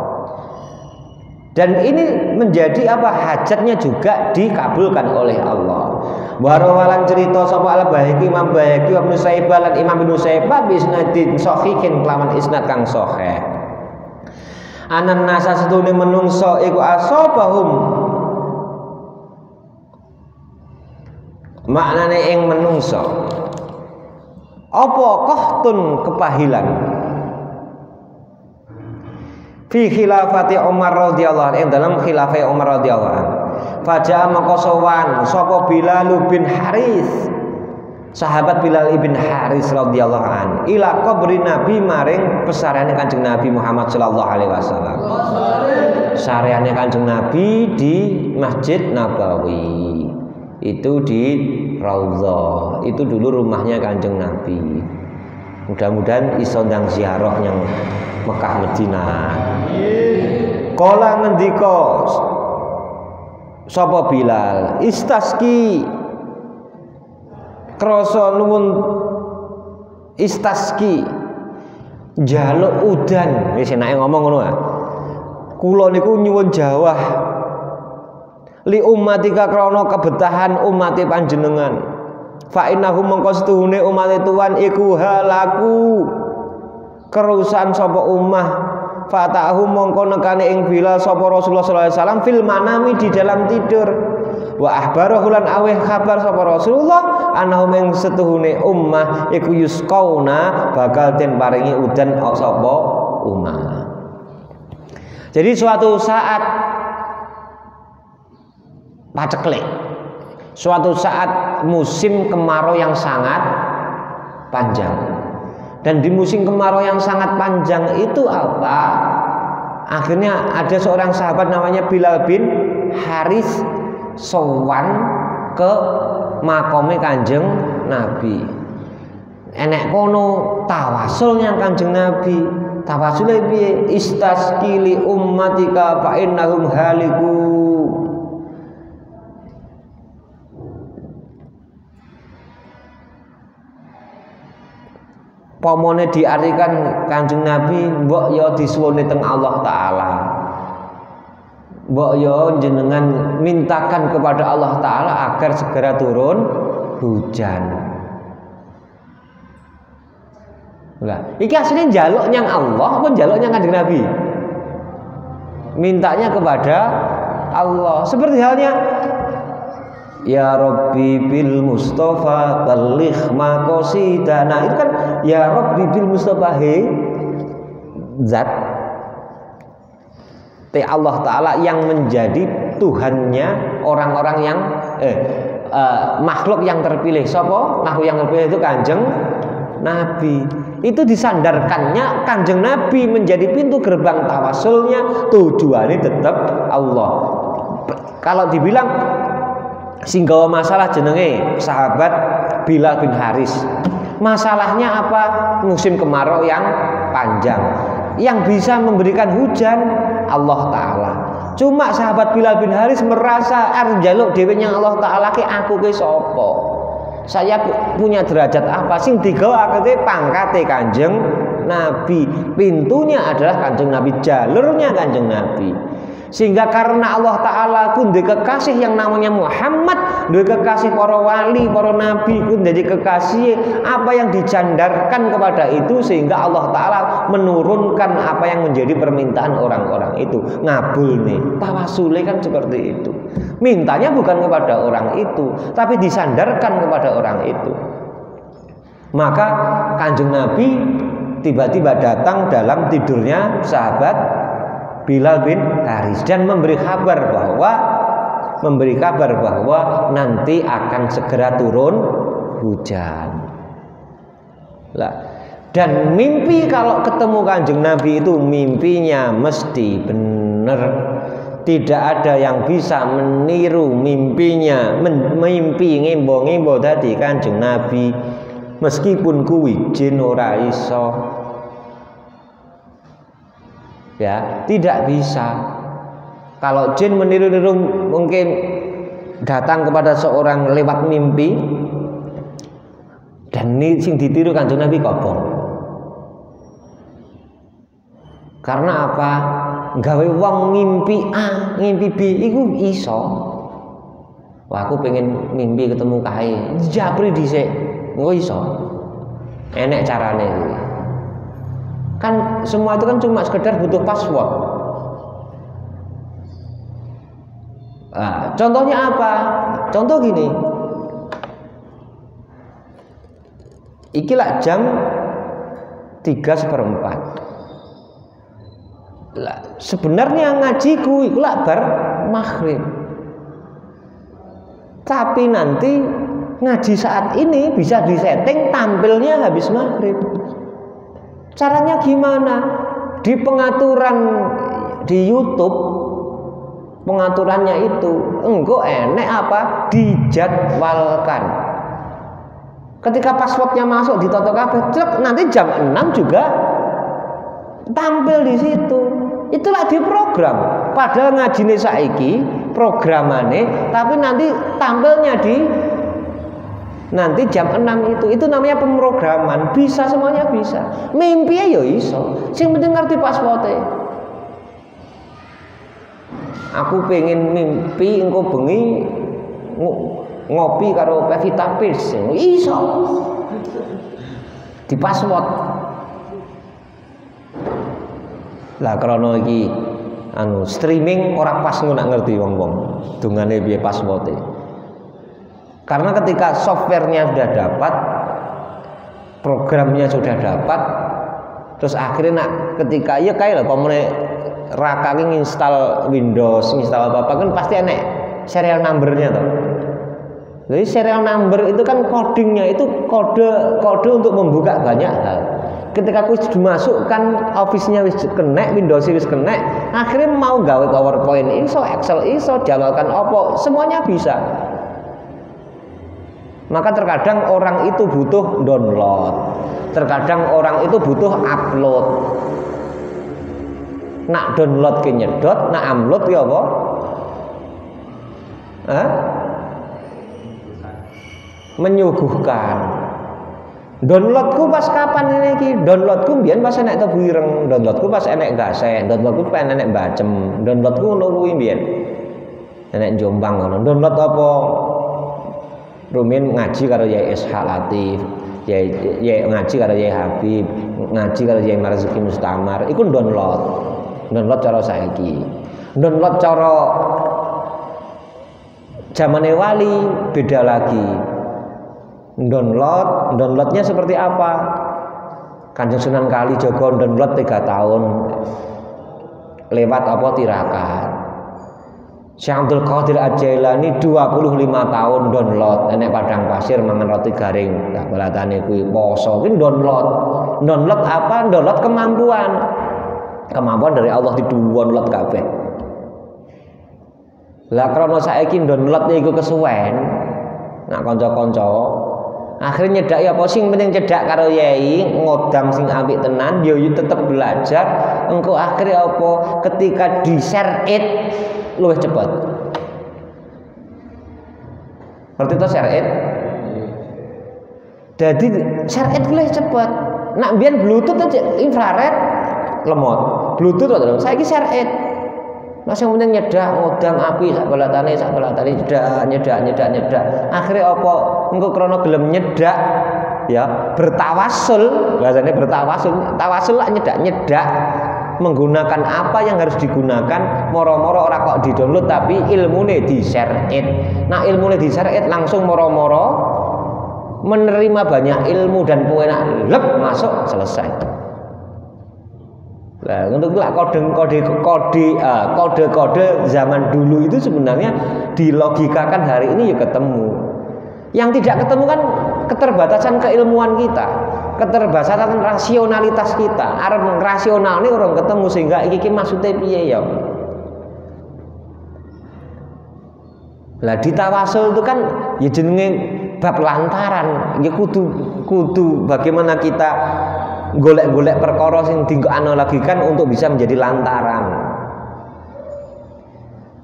Dan ini menjadi apa? Hajatnya juga dikabulkan oleh Allah. Warawalan cerita sapa Al-Baihaqi Imam Baihaqi wa Ibnu Saibah lan Imam Ibnu Saibah bisnadin sahihin kelawan isnad kang sahih. Anan nasa setune menungso iku asabahum. Maknane ing menungso. Apa qahtun kepahilan? Fi khilafati Umar radhiyallahu anhu, dalam khilafah Umar radhiyallahu anhu. Faja'a maqasawan sapa Bilal bin Harits, sahabat Bilal bin Harits radhiyallahu anhu, ila qabri Nabi maring pesariane Kanjeng Nabi Muhammad sallallahu alaihi wasallam. Sareane Kanjeng Nabi di Masjid Nabawi. Itu di Raudhah. Itu dulu rumahnya Kanjeng Nabi. Mudah-mudahan iso ndang ziarah yang Mekah Madinah. Kala ngendika sapa Bilal, istasqi krasa nuwun istasqi njaluk udan. Wis enake ngomong ngono ah. Kula niku nyuwun jawah li ummatika krana kebetahan umate panjenengan. Fa innahum mongko setuhune umate tuan iku halaku kerusan sapa ummah. Fatahu mongko nekane ing Bilal sapa Rasulullah sallallahu alaihi wasallam fil manami di dalam tidur. Wa ahbarahu lan aweh kabar sapa Rasulullah anahum ing setuhune ummah iku yusqauna bakal den paringi udan sapa ummah. Jadi suatu saat paceklik, suatu saat musim kemarau yang sangat panjang. Dan di musim kemarau yang sangat panjang itu apa? Akhirnya ada seorang sahabat namanya Bilal bin Harits sowan ke makome Kanjeng Nabi. Enek kono tawasulnya Kanjeng Nabi. Tawasule piye? Istasqi li ummatika fa innahum haliku. Pomone diartikan Kanjeng Nabi mbok ya disuwune teng Allah taala. Mbok ya jenengan mintakan kepada Allah taala agar segera turun hujan. Lah, iki asline njaluk nyang Allah apa njaluk nyang Kanjeng Nabi? Mintanya kepada Allah. Seperti halnya ya Rabbi bil Mustafa baligh maqasidana. Itu kan ya Rabbi bil Mustafa, he zat Allah Ta'ala yang menjadi Tuhannya orang-orang yang makhluk yang terpilih. Sapa? Makhluk yang terpilih itu Kanjeng Nabi. Itu disandarkannya Kanjeng Nabi menjadi pintu gerbang tawasulnya, tujuannya tetap Allah. Kalau dibilang singgawa masalah jenenge sahabat Bilal bin Harits. Masalahnya apa? Musim kemarau yang panjang. Yang bisa memberikan hujan Allah Ta'ala. Cuma sahabat Bilal bin Harits merasa arep njaluk dhewe nyang Allah Ta'ala ki aku ki sapa? Saya punya derajat apa sing digawakake pangkate Kanjeng Nabi. Pintunya adalah Kanjeng Nabi, jalurnya Kanjeng Nabi. Sehingga karena Allah Ta'ala ku duwe kekasih yang namanya Muhammad, duwe kekasih para wali, para nabi, ku jadi kekasih apa yang dijandarkan kepada itu, sehingga Allah Ta'ala menurunkan apa yang menjadi permintaan orang-orang itu. Ngabul nih, tawasule kan seperti itu. Mintanya bukan kepada orang itu, tapi disandarkan kepada orang itu. Maka Kanjeng Nabi tiba-tiba datang dalam tidurnya sahabat Bilal bin Harits dan memberi kabar bahwa nanti akan segera turun hujan. Lah, dan mimpi kalau ketemu Kanjeng Nabi itu mimpinya mesti benar. Tidak ada yang bisa meniru mimpinya, mimpi ngembo-ngembo dadi Kanjeng Nabi. Meskipun kuwi jin ora iso. Ya, tidak bisa. Kalau jin meniru-niru mungkin datang kepada seorang lewat mimpi, dan ini sing ditiru Kanjeng Nabi kobong. Karena apa? Gawe wong ngimpi A, ngimpi B iku iso. Wah, aku pengen mimpi ketemu kae. Japri dhisik. Engko iso. Enek carane kuwi. Kan semua itu kan cuma sekedar butuh password. Nah, contohnya apa? Contoh gini. Iki lah jam 3:04. Lah, sebenarnya ngajiku iku lah bar maghrib. Tapi nanti ngaji saat ini bisa disetting tampilnya habis maghrib. Caranya gimana? Di pengaturan di YouTube, pengaturannya itu engko enek apa? Dijadwalkan. Ketika passwordnya masuk ditoto kabeh, nanti jam 6 juga tampil di situ. Itulah diprogram. Padahal ngajine saiki programane, tapi nanti tampilnya di nanti jam 6 itu namanya pemrograman. Bisa, semuanya bisa. Mimpi ya iso, sing penting ngerti passwordnya. Aku pengen mimpi engko bengi ngopi karo Pevita Pierce, iso di password. Lah krana iki streaming ora pas ngono ngerti wong-wong dungane piye passworde. Karena ketika softwarenya sudah dapat, programnya sudah dapat, terus akhirnya ketika ya kayak lah pamane raka nginstal Windows, nginstal apa-apa kan pasti enek serial numbernya toh. Jadi serial number itu kan codingnya itu kode untuk membuka banyak hal. Ketika aku dimasukkan Office-nya wis kena, Windows wis kena, akhirnya mau gawe PowerPoint iso, Excel iso, jadwalkan opo, semuanya bisa. Maka terkadang orang itu butuh download, terkadang orang itu butuh upload. Nak download ke nyedot, nak upload ya apa? Menyuguhkan. Downloadku pas kapan ini ki? Downloadku mbiyen pas enek tebu ireng, downloadku pas enek gasen, downloadku pas enek bacem, downloadku ngono kuwi mbiyen. Enek Jombang ngono. Download apa? Rumin ngaji karo Yai Ishaq Latif, Yai ngaji karo Yai Habib, ngaji karo Yai Marzuki Mustamar, iku download. Download cara saiki. Download cara zamane wali beda lagi. Downloadnya seperti apa? Kanjeng Sunan Kalijaga download 3 tahun lewat apa tirakat. Syekh Abdul Qadir Al-Jailani 25 tahun download enek padang pasir mangan roti garing tak balatane kuwi poso kuwi download apa? Download kemampuan dari Allah di-download kabeh. Lah krana saiki downloadnya iku kesuwen nak kanca-kanca akhirnya nyedak ya apa sing penting cedak karo yai ngodang sing apik tenan yo tetep belajar engko akhirnya apa ketika di share it luwih cepet. Ngerti to share it? Jadi share it luwih cepet. Nak biyen bluetooth aja infrared lemot. Bluetooth to saiki share it. Mas yang penting nyedak ngodang api sak balatane nyedak. Akhirnya apa? Engko krana gelem nyedak ya bertawasul, bahasane bertawasul. Tawasul lah nyedak menggunakan apa yang harus digunakan, moro-moro ora kok di-download tapi ilmune di-share it. Nah, ilmune di-share it langsung moro-moro menerima banyak ilmu dan penak lep masuk selesai. Nah, untuk kode-kode zaman dulu itu sebenarnya dilogikakan hari ini ya ketemu. Yang tidak ketemu kan keterbatasan keilmuan kita, keterbatasan rasionalitas kita. Arep rasional ini orang ketemu sehingga iki maksudnya piye ya. Lah ditawasul itu kan ya jenenge bab lantaran. Ya kudu bagaimana kita golek-golek perkara sing dianalogikan untuk bisa menjadi lantaran.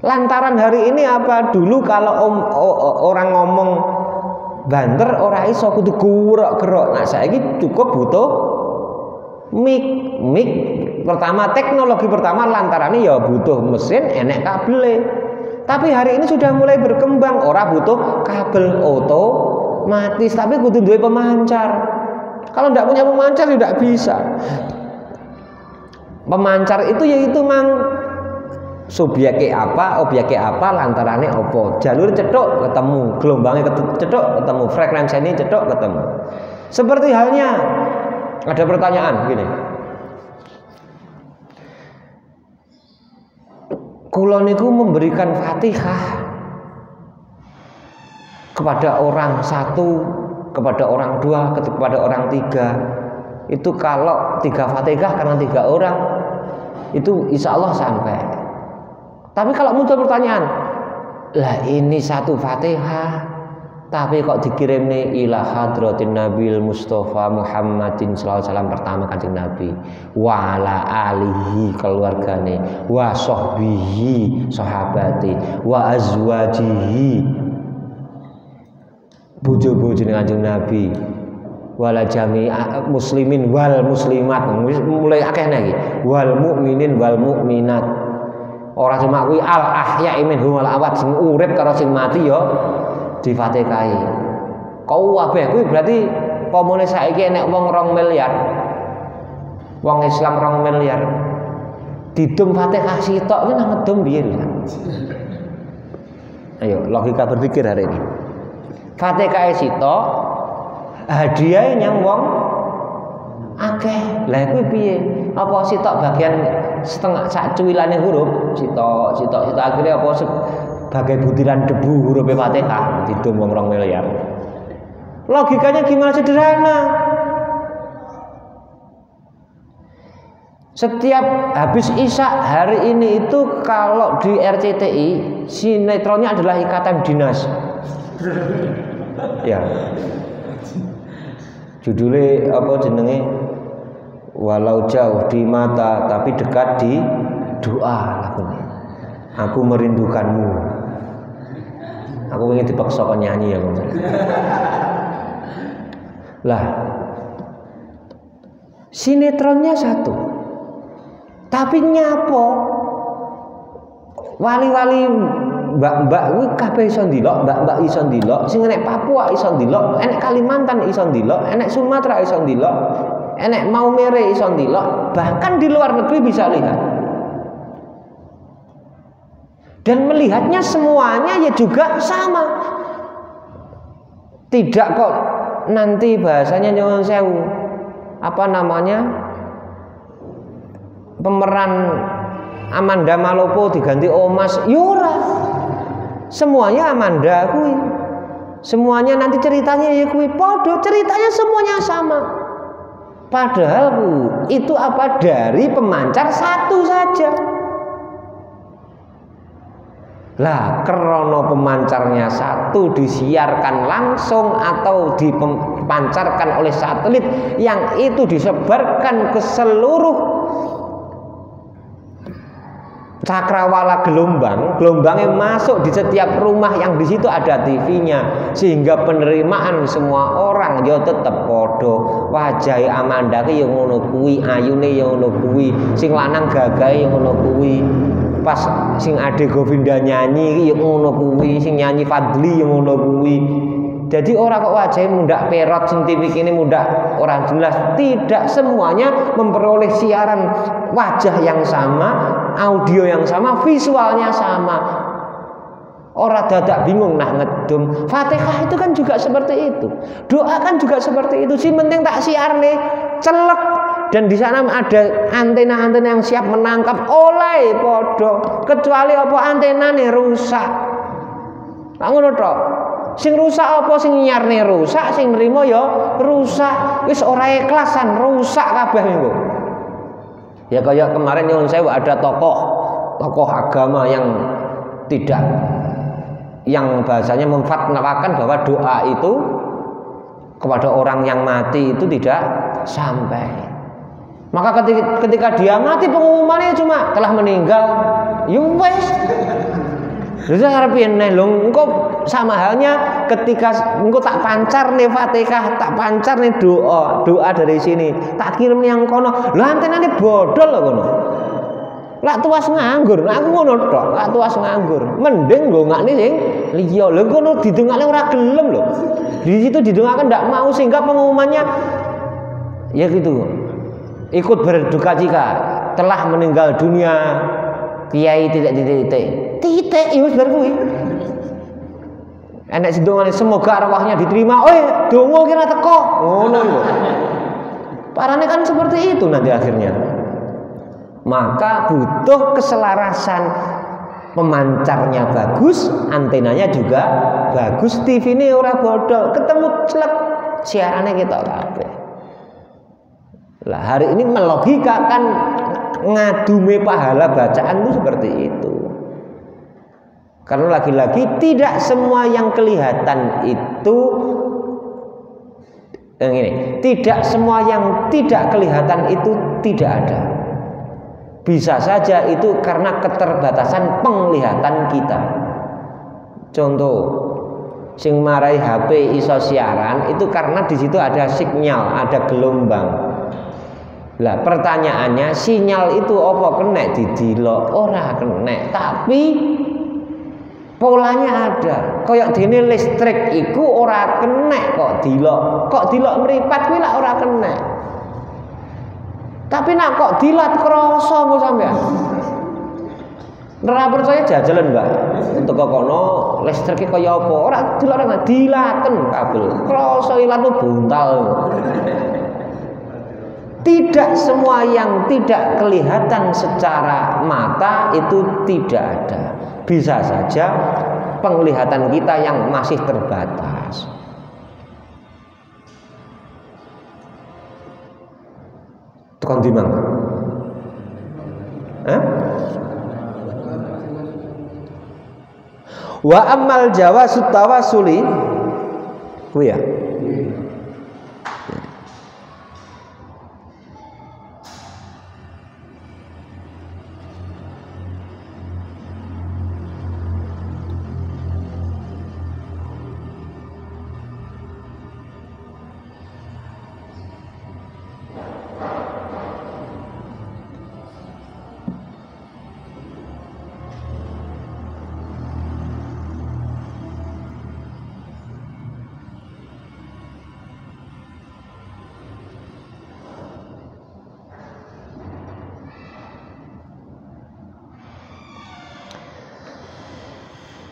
Lantaran hari ini apa? Dulu kalau orang ngomong banter ora iso kudu gerok-gerok. Nah, saiki cukup butuh mic pertama, teknologi pertama lantarannya ya butuh mesin enek kabel. Tapi hari ini sudah mulai berkembang, ora butuh kabel otomatis tapi kudu duwe pemancar. Kalau tidak punya pemancar tidak bisa. Pemancar itu yaitu mang subjeknya apa, objeknya apa, lantarannya apa. Jalur cetuk ketemu, gelombangnya cetuk ketemu, frekuensinya cetuk ketemu. Seperti halnya ada pertanyaan gini. Kula niku memberikan Fatihah kepada orang satu, kepada orang dua, kepada orang tiga. Itu kalau 3 Fatihah karena 3 orang itu insya Allah sampai. Tapi kalau muncul pertanyaan, lah ini 1 Fatihah, tapi kok dikirim nih ila hadratin Nabil Mustafa Muhammadin sallallahu alaihi wasallam, pertama Kanjeng Nabi, wa ala alihi keluargane, wa sahbihi sahabati, wa azwajihi bojo-bojone Kanjeng Nabi, wala jami muslimin wal muslimat, mulai akeh lagi, wal mukminin wal mukminat. Ora cuma kuwi al ahya minhum wal amwat, sing urip karo sing mati ya difatikahi. Kau kabeh kuwi berarti komune saiki enek wong 2 miliar. Wong Islam 2 miliar. Didum Fatihah sitok ki nang ngedum piye lho. Ayo logika berpikir hari ini. Fatihah sitok hadiah nyang wong akeh. Lah kuwi piye? Apa sitok bagian setengah sak cuwilane huruf sitok akhirnya apa sebagai butiran debu huruf Fatihah didum wong 2 miliar. Logikanya gimana? Sederhana. Setiap habis Isya hari ini itu kalau di RCTI sinetronnya adalah Ikatan Dinas. Ya. Judulnya apa jenenge? Walau jauh di mata tapi dekat di doa. Aku merindukanmu. Aku ingin dipaksa kon nyanyi ya Bang. Lah sinetronnya 1, tapi nyapo wali-wali mbak-mbak kuwi kabeh iso ndelok, mbak-mbak iso ndelok, sing enek Papua iso ndelok, enek Kalimantan iso ndelok, enek Sumatera iso ndelok, enek Maumere iso ndelok, bahkan di luar negeri bisa lihat. Dan melihatnya semuanya ya juga sama. Tidak kok nanti bahasanya nyuwun sewu. Apa namanya? Pemeran Amanda Malopo diganti Omas, yura. Semuanya Amanda kuwi. Semuanya nanti ceritanya ya kuwi podo, ceritanya semuanya sama. Padahal itu apa dari pemancar 1 saja. Lah krono pemancarnya 1 disiarkan langsung atau dipancarkan oleh satelit yang itu disebarkan ke seluruh cakrawala gelombangnya masuk di setiap rumah yang di situ ada TV-nya, sehingga penerimaan semua orang ya tetep podo. Wajahe Amanda ki ya ngono kuwi, ayune ya ngono kuwi, sing lanang gagahe ya ngono kuwi. Pas sing ade Govinda nyanyi ki ya ngono kuwi, sing nyanyi Fadli ya ngono kuwi. Jadi orang kok wajahnya mundak perot, sing TV ini mundak orang jelas. Tidak, semuanya memperoleh siaran wajah yang sama, audio yang sama, visualnya sama. Orang dadak bingung nah ngedum. Fatihah itu kan juga seperti itu. Doa kan juga seperti itu. Si penting tak siar nih, celek. Dan di sana ada antena-antena yang siap menangkap oleh podo. Kecuali apa antenane rusak. Tak ngono tok. Sing rusak apa sing nyarne rusak, sing nrimo ya rusak. Wis ora ikhlasan, rusak kabeh minggu. Ya kayak kemarin nyuwun sewu ada tokoh agama yang bahasanya memfatwakan bahwa doa itu kepada orang yang mati itu tidak sampai. Maka ketika dia mati pengumumannya cuma telah meninggal. Ya wes. Terus arep yen lho engko sama halnya ketika engko tak pancar nih Fatihah, tak pancar nih doa dari sini, tak kirim yang kono. Lah antenane bodol lho kono. Lak tuas nganggur, aku ngono tok, lak tuas nganggur. Mending ndongakne sing liya. Lho kono didongakne ora gelem lho. Di situ didongakne ndak mau sehingga pengumumannya ya gitu. Ikut berduka cita telah meninggal dunia Kiai titik ya wis bar kuwi. Enek sedongane semoga arwahnya diterima. Donga kira teko. Ngono lho. Parane kan seperti itu nanti akhirnya. Maka butuh keselarasan, pemancarnya bagus, antenanya juga bagus, TV ini ora bodol, ketemu celek siarannya kita kabeh. Lah hari ini melogikakan ngadume pahala bacaan itu seperti itu. Karena lagi-lagi tidak semua yang kelihatan itu tidak semua yang tidak kelihatan itu tidak ada. Bisa saja itu karena keterbatasan penglihatan kita. Contoh, sing marai HP iso siaran itu karena di situ ada sinyal, ada gelombang. Lah pertanyaannya, sinyal itu apa kena didilok? Ora kena, tapi polanya ada. Kayak dene listrik iku ora kena kok dilok. Kok dilok mripat kuwi lak ora kena. Tapi nak kok dilat krasa kok sampean. Ora percaya jajalan, Mbak. Untuk kono listrike kaya apa? Ora dilok ora dilaten kabel. Krasa ilat buntal. Tidak semua yang tidak kelihatan secara mata itu tidak ada. Bisa saja penglihatan kita yang masih terbatas. Tukang dimang. Wa ammal jawazut tawassuli kuwi ya.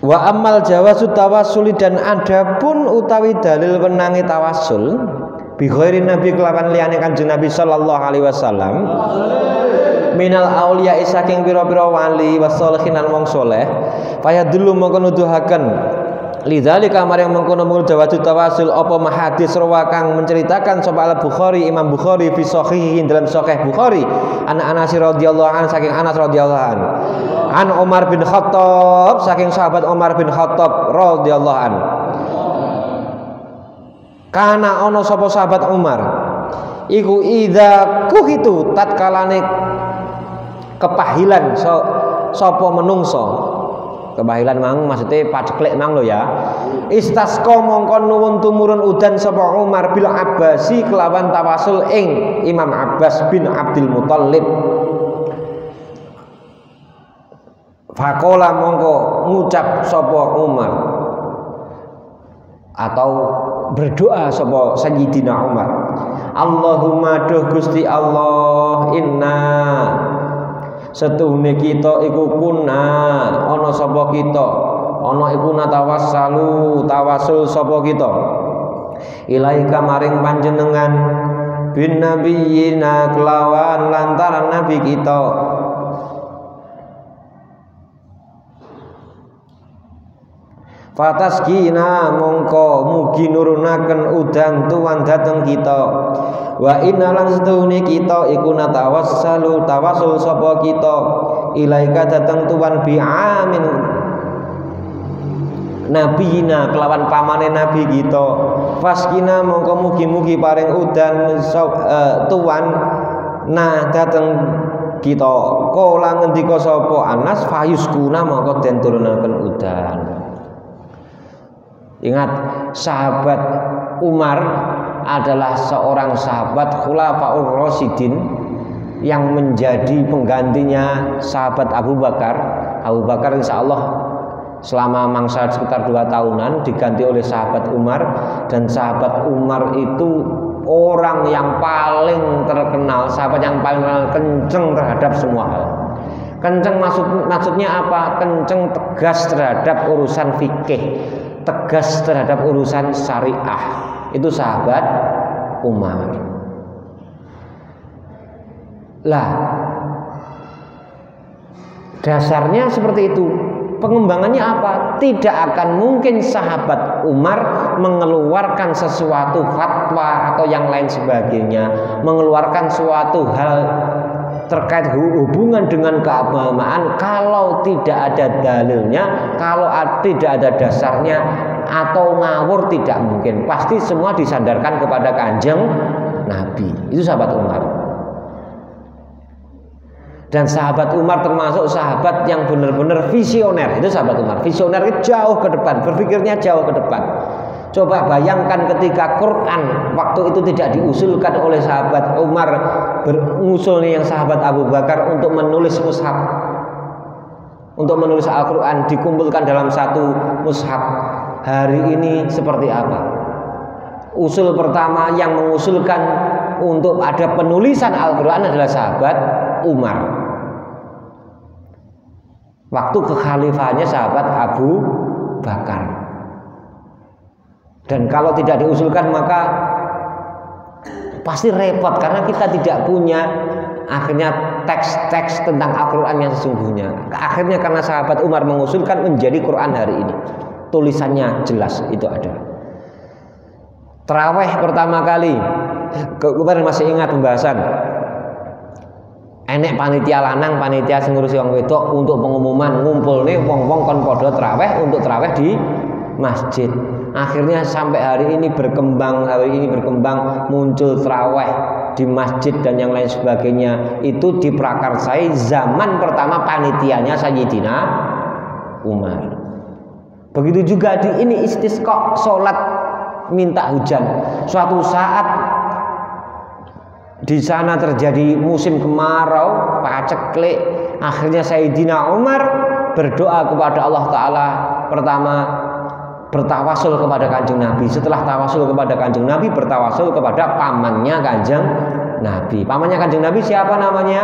Wa amal jawazut tawassuli dan adapun utawi dalil wenangi tawassul bi ghairi nabi kelawan liyane Kanjeng Nabi sallallahu alaihi wasallam minal auliya saking pira-pira wali wasolihin lan wong saleh kaya dulu mengko nuduhaken lidzalika maring mengkono jawazut tawassul apa mahadis rawakang menceritakan sapa Al-Bukhari Imam Bukhari fi sahihi dalam sahih Bukhari Anas radhiyallahu an saking Anas radhiyallahu an Umar bin Khattab saking sahabat Umar bin Khattab radhiyallahu an kana ana sapa sahabat Umar iku idza kuhitu tatkalane kepahilan sapa menungso kepahilan mang maksudnya paceklek mang lo ya istasqa mongko nuwun tumurun udan sapa Umar bil Abbasi kelawan tawasul ing Imam Abbas bin Abdul Muthalib Fakola mongko ngucap sapa Umar atau berdoa sapa Sayyidina Umar Allahumma duh Gusti Allah inna setuhune kita iku kuna ana sapa kita ana iku natawassalu tawasul sapa kita ilaika maring panjenengan bin nabiyina kelawan lantaran nabi kita fataskina mongko mugi nurunaken udan tuwan dhateng kita wa innalan setuhune kita iku natawassalu tawasul sapa kita ilaika dhateng tuwan bi amin nabiyina kelawan pamane nabi kita faskina mongko mugi-mugi paring udan tuwan nah dhateng kita kala ngendika sapa Anas fayuskuna maka den turunaken udan. Ingat, sahabat Umar adalah seorang sahabat Khulafaur Rasyidin yang menjadi penggantinya sahabat Abu Bakar. Abu Bakar insya Allah selama mangsa sekitar 2 tahunan diganti oleh sahabat Umar, dan sahabat Umar itu orang yang paling terkenal, sahabat yang paling kenceng terhadap semua hal. Kenceng maksudnya apa? Kenceng tegas terhadap urusan fikih, tegas terhadap urusan syariah. Itu sahabat Umar. Lah, dasarnya seperti itu. Pengembangannya apa? Tidak akan mungkin sahabat Umar mengeluarkan sesuatu fatwa atau yang lain sebagainya, mengeluarkan suatu hal terkait hubungan dengan keagamaan kalau tidak ada dalilnya, kalau tidak ada dasarnya, atau ngawur tidak mungkin. Pasti semua disandarkan kepada Kanjeng Nabi. Itu sahabat Umar. Dan sahabat Umar termasuk sahabat yang benar-benar visioner. Itu sahabat Umar. Visioner itu jauh ke depan, berpikirnya jauh ke depan. Coba bayangkan ketika Quran waktu itu tidak diusulkan oleh sahabat Umar, mengusulnya yang sahabat Abu Bakar untuk menulis mushaf, untuk menulis Al-Quran, dikumpulkan dalam satu mushaf. Hari ini seperti apa? Usul pertama yang mengusulkan untuk ada penulisan Al-Quran adalah sahabat Umar. Waktu kekhalifahannya sahabat Abu Bakar. Dan kalau tidak diusulkan maka pasti repot, karena kita tidak punya akhirnya teks-teks tentang Al-Quran yang sesungguhnya. Akhirnya karena sahabat Umar mengusulkan menjadi Quran hari ini. Tulisannya jelas, itu ada. Tarawih pertama kali, kemarin masih ingat pembahasan. Enek panitia lanang, panitia sing ngurusi wong wedok untuk pengumuman ngumpul nih wong-wong kon padha tarawih untuk tarawih di masjid. Akhirnya sampai hari ini berkembang, muncul tarawih di masjid dan yang lain sebagainya. Itu diprakarsai zaman pertama panitianya Sayyidina Umar. Begitu juga di ini istisqa, sholat minta hujan. Suatu saat di sana terjadi musim kemarau, paceklik. Akhirnya Sayyidina Umar berdoa kepada Allah Ta'ala. Pertama bertawasul kepada Kanjeng Nabi. Setelah tawasul kepada Kanjeng Nabi, bertawasul kepada pamannya Kanjeng Nabi. Pamannya Kanjeng Nabi siapa namanya?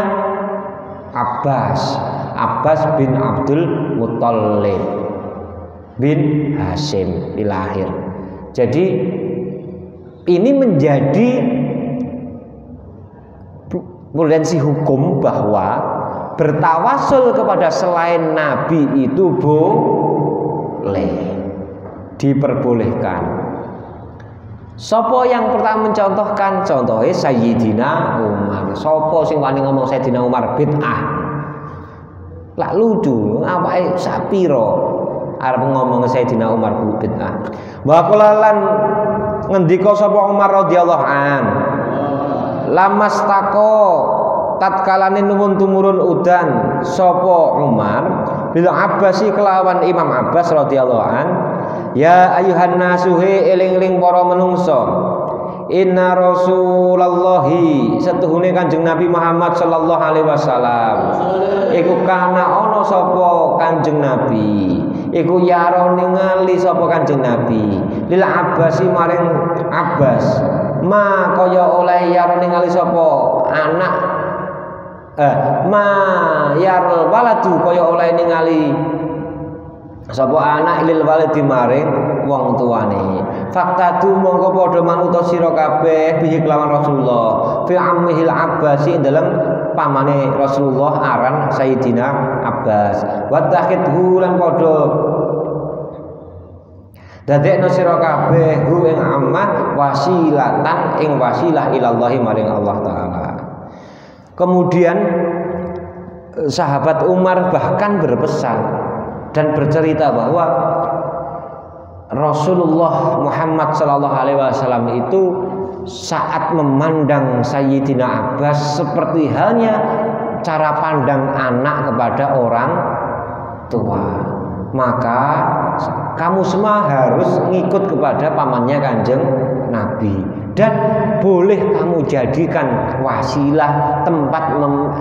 Abbas bin Abdul Muthalib bin Hashim dilahir. Jadi ini menjadi potensi hukum bahwa bertawasul kepada selain Nabi itu boleh, diperbolehkan. Sopo yang pertama mencontohkan, contohnya Sayyidina Umar. Sopo sing wani ngomong Sayyidina Umar bid'ah. Lah lucu, apa sapiro arep ngomong Sayyidina Umar bid'ah. Wa qalalan ngendika sapa Umar radhiyallahu an. Lamastaqo tatkalane nuwun tumurun udan sapa Umar bil Abbasi kelawan Imam Abbas radhiyallahu an. Ya ayuhan nasuhe eling-eling para menungso, inna rasulallahi setuhune Kanjeng Nabi Muhammad sallallahu alaihi wasallam iku kana ana sapa Kanjeng Nabi iku yaro ningali sapa Kanjeng Nabi lil Abbasi maring Abbas ma kaya oleh yaro ningali sapa anak ma yarul waladu kaya oleh ningali sapa anak lil waladi maring wong tuane. Fakta tu mongko padha manut sira kabeh bihi kelawan Rasulullah fi ammihil Abbas dalam pamane Rasulullah aran Sayyidina Abbas. Wa takhidhu lan padha dadekno sira kabeh hu ing ammah wasilatan ing wasilah ilallahi maring Allah taala. Kemudian sahabat Umar bahkan berpesan dan bercerita bahwa Rasulullah Muhammad Sallallahu Alaihi Wasallam itu saat memandang Sayyidina Abbas seperti halnya cara pandang anak kepada orang tua. Maka kamu semua harus ngikut kepada pamannya Kanjeng Nabi, dan boleh kamu jadikan wasilah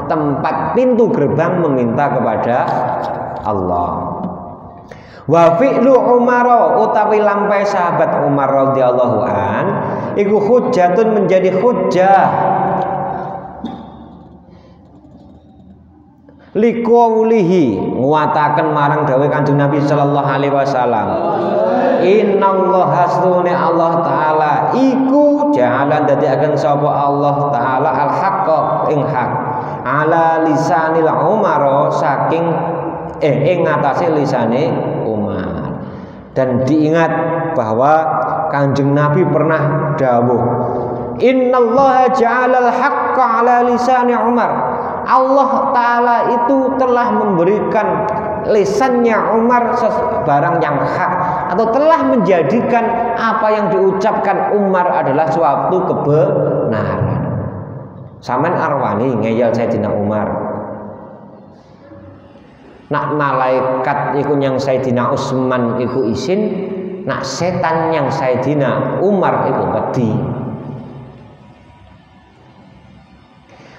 tempat pintu gerbang meminta kepada Allah. Wa fi'lu Umar utawi lampai sahabat Umar radhiyallahu an iku hujjatun menjadi hujjah liqaulihi nguataken marang dawuh Kanjeng Nabi sallallahu alaihi wasallam, innallaha astune Allah taala iku jalan dadiaken sapa Allah taala al haqqa ing hak ala lisanil Umar saking ing ngatasé lisane Umar. Dan diingat bahwa Kanjeng Nabi pernah dawuh, innallaha ja'alal haqqa ala lisani Umar. Allah Ta'ala itu telah memberikan lisannya Umar barang yang hak, atau telah menjadikan apa yang diucapkan Umar adalah suatu kebenaran. Saman arwani ngeyel Sayyidina Umar, nak malaikat iku yang Sayyidina Utsman iku isin, nak setan yang Sayyidina Umar iku wedi.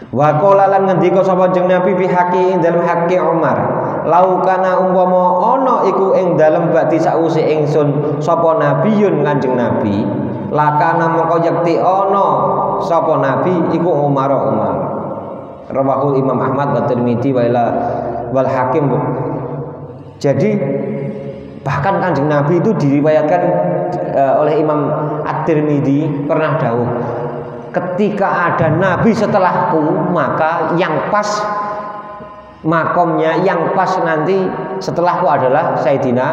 Wa qala lan ngendika sapa Kanjeng Nabi fi haqi ing dalem haqi Umar, lau kana umpama ana iku ing dalem bakti sause ingsun sapa nabiyun Kanjeng Nabi, lakana mongko yekti ana sapa nabi iku Umar. Rawahu Imam Ahmad wa Tirmidzi wal Hakim. Jadi bahkan Kanjeng Nabi itu diriwayatkan oleh Imam At-Tirmidzi pernah dawuh, ketika ada nabi setelahku, maka yang pas makomnya, yang pas nanti setelahku adalah Sayyidina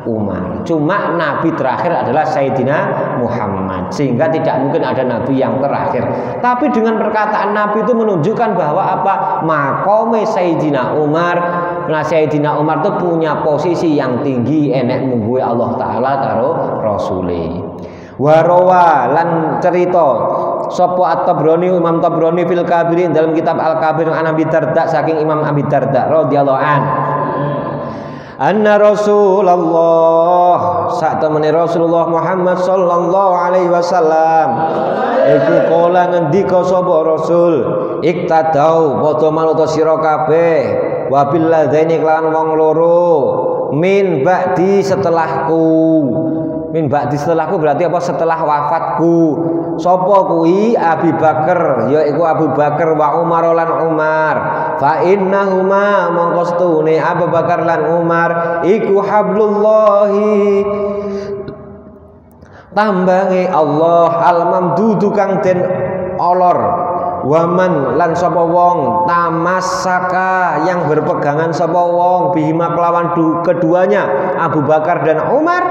Umar. Cuma nabi terakhir adalah Sayyidina Muhammad, sehingga tidak mungkin ada nabi yang terakhir. Tapi dengan perkataan nabi itu menunjukkan bahwa apa? Makome Sayyidina Umar. Nah, Sayyidina Umar itu punya posisi yang tinggi, enek mungguhe Allah Ta'ala karo Rasule. Warawa lan cerita sapa At-Tabrani, Imam Tabrani fil Kabir dalam kitab Al-Kabir an Abi Darda saking Imam Abi Darda radhiyallahu an, anna Rasulullah sak temene Rasulullah Muhammad sallallahu alaihi wasallam iku kala ngendika sapa Rasul, iktadau padha manut sira kabeh wabil ladaini kelawan wong loro min ba'di setelahku. Min ba'di setelahku berarti apa? Setelah wafatku. Sapa kuwi? Abi Bakar, yaiku Abu Bakar wa Umar lan Umar. Fa innahuma mongko stune Abu Bakar lan Umar iku hablullahi tambange Allah al-mamdudu kang den olor. Waman lan sapa wong tamassaka yang berpegangan sapa wong bihima kelawan keduanya Abu Bakar dan Umar,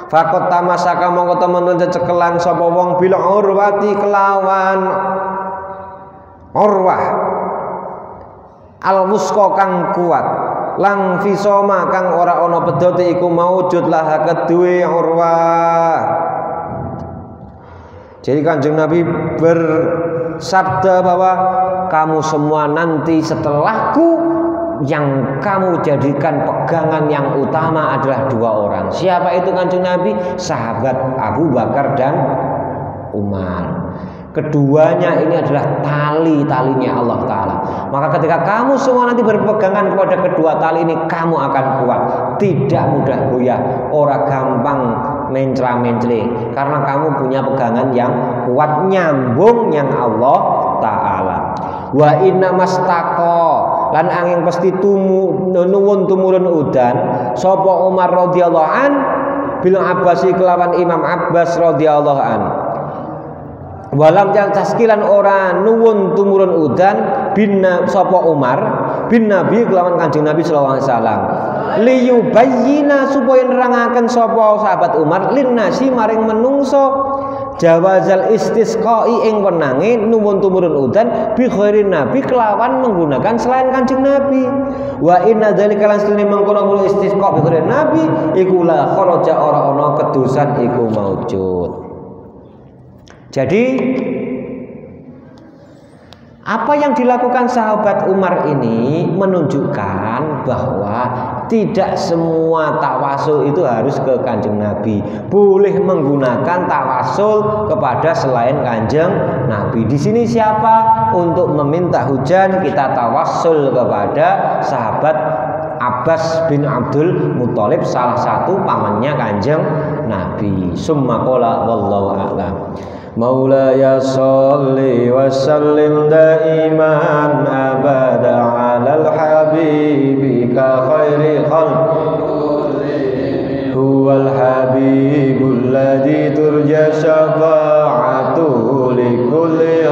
fakot tamasaka mongko temen cecekelan sapa wong bil urwati kelawan urwah al wusqa kang kuat, lang fisoma kang ora ana pedote iku maujud lah kedue urwah. Jadi Kanjeng Nabi bersabda bahwa kamu semua nanti setelahku yang kamu jadikan pegangan yang utama adalah dua orang. Siapa itu Kanjeng Nabi? Sahabat Abu Bakar dan Umar. Keduanya ini adalah tali-talinya Allah Ta'ala. Maka ketika kamu semua nanti berpegangan kepada kedua tali ini, kamu akan kuat, tidak mudah goyah, ora gampang mencra-mencre, karena kamu punya pegangan yang kuat, nyambung yang Allah Ta'ala. Wa inna mastaqo lan angin pasti nuwun tumurun udan sapa Umar radhiyallahu an bil Abbasi kelawan Imam Abbas radhiyallahu an. Walam yang taskilan ora nuwun tumurun udan bin sapa Umar bin Nabi kelawan Kanjeng Nabi sallallahu alaihi wasallam liyubayyina supaya nerangaken sapa sahabat Umar linnasi maring menungso jawazal istisqai ing wenange nuwun tumurun udan bi khairin nabi kelawan menggunakan selain Kanjeng Nabi. Wa inna dzalika lan stune mengkono istisqa bi khairin nabi iku la kharaja ora ana kedusan iku maujud. Jadi Apa yang dilakukan sahabat Umar ini menunjukkan bahwa tidak semua tawasul itu harus ke Kanjeng Nabi. Boleh menggunakan tawasul kepada selain Kanjeng Nabi. Di sini siapa? Untuk meminta hujan kita tawasul kepada sahabat Abbas bin Abdul Muthalib, salah satu pamannya Kanjeng Nabi. Summa qala wallahu a'lam. Maulaya sholli wa sallim daiman abada alal habibika khairi khalqi huwal habibul ladzi turja syafa'atuhu li kulli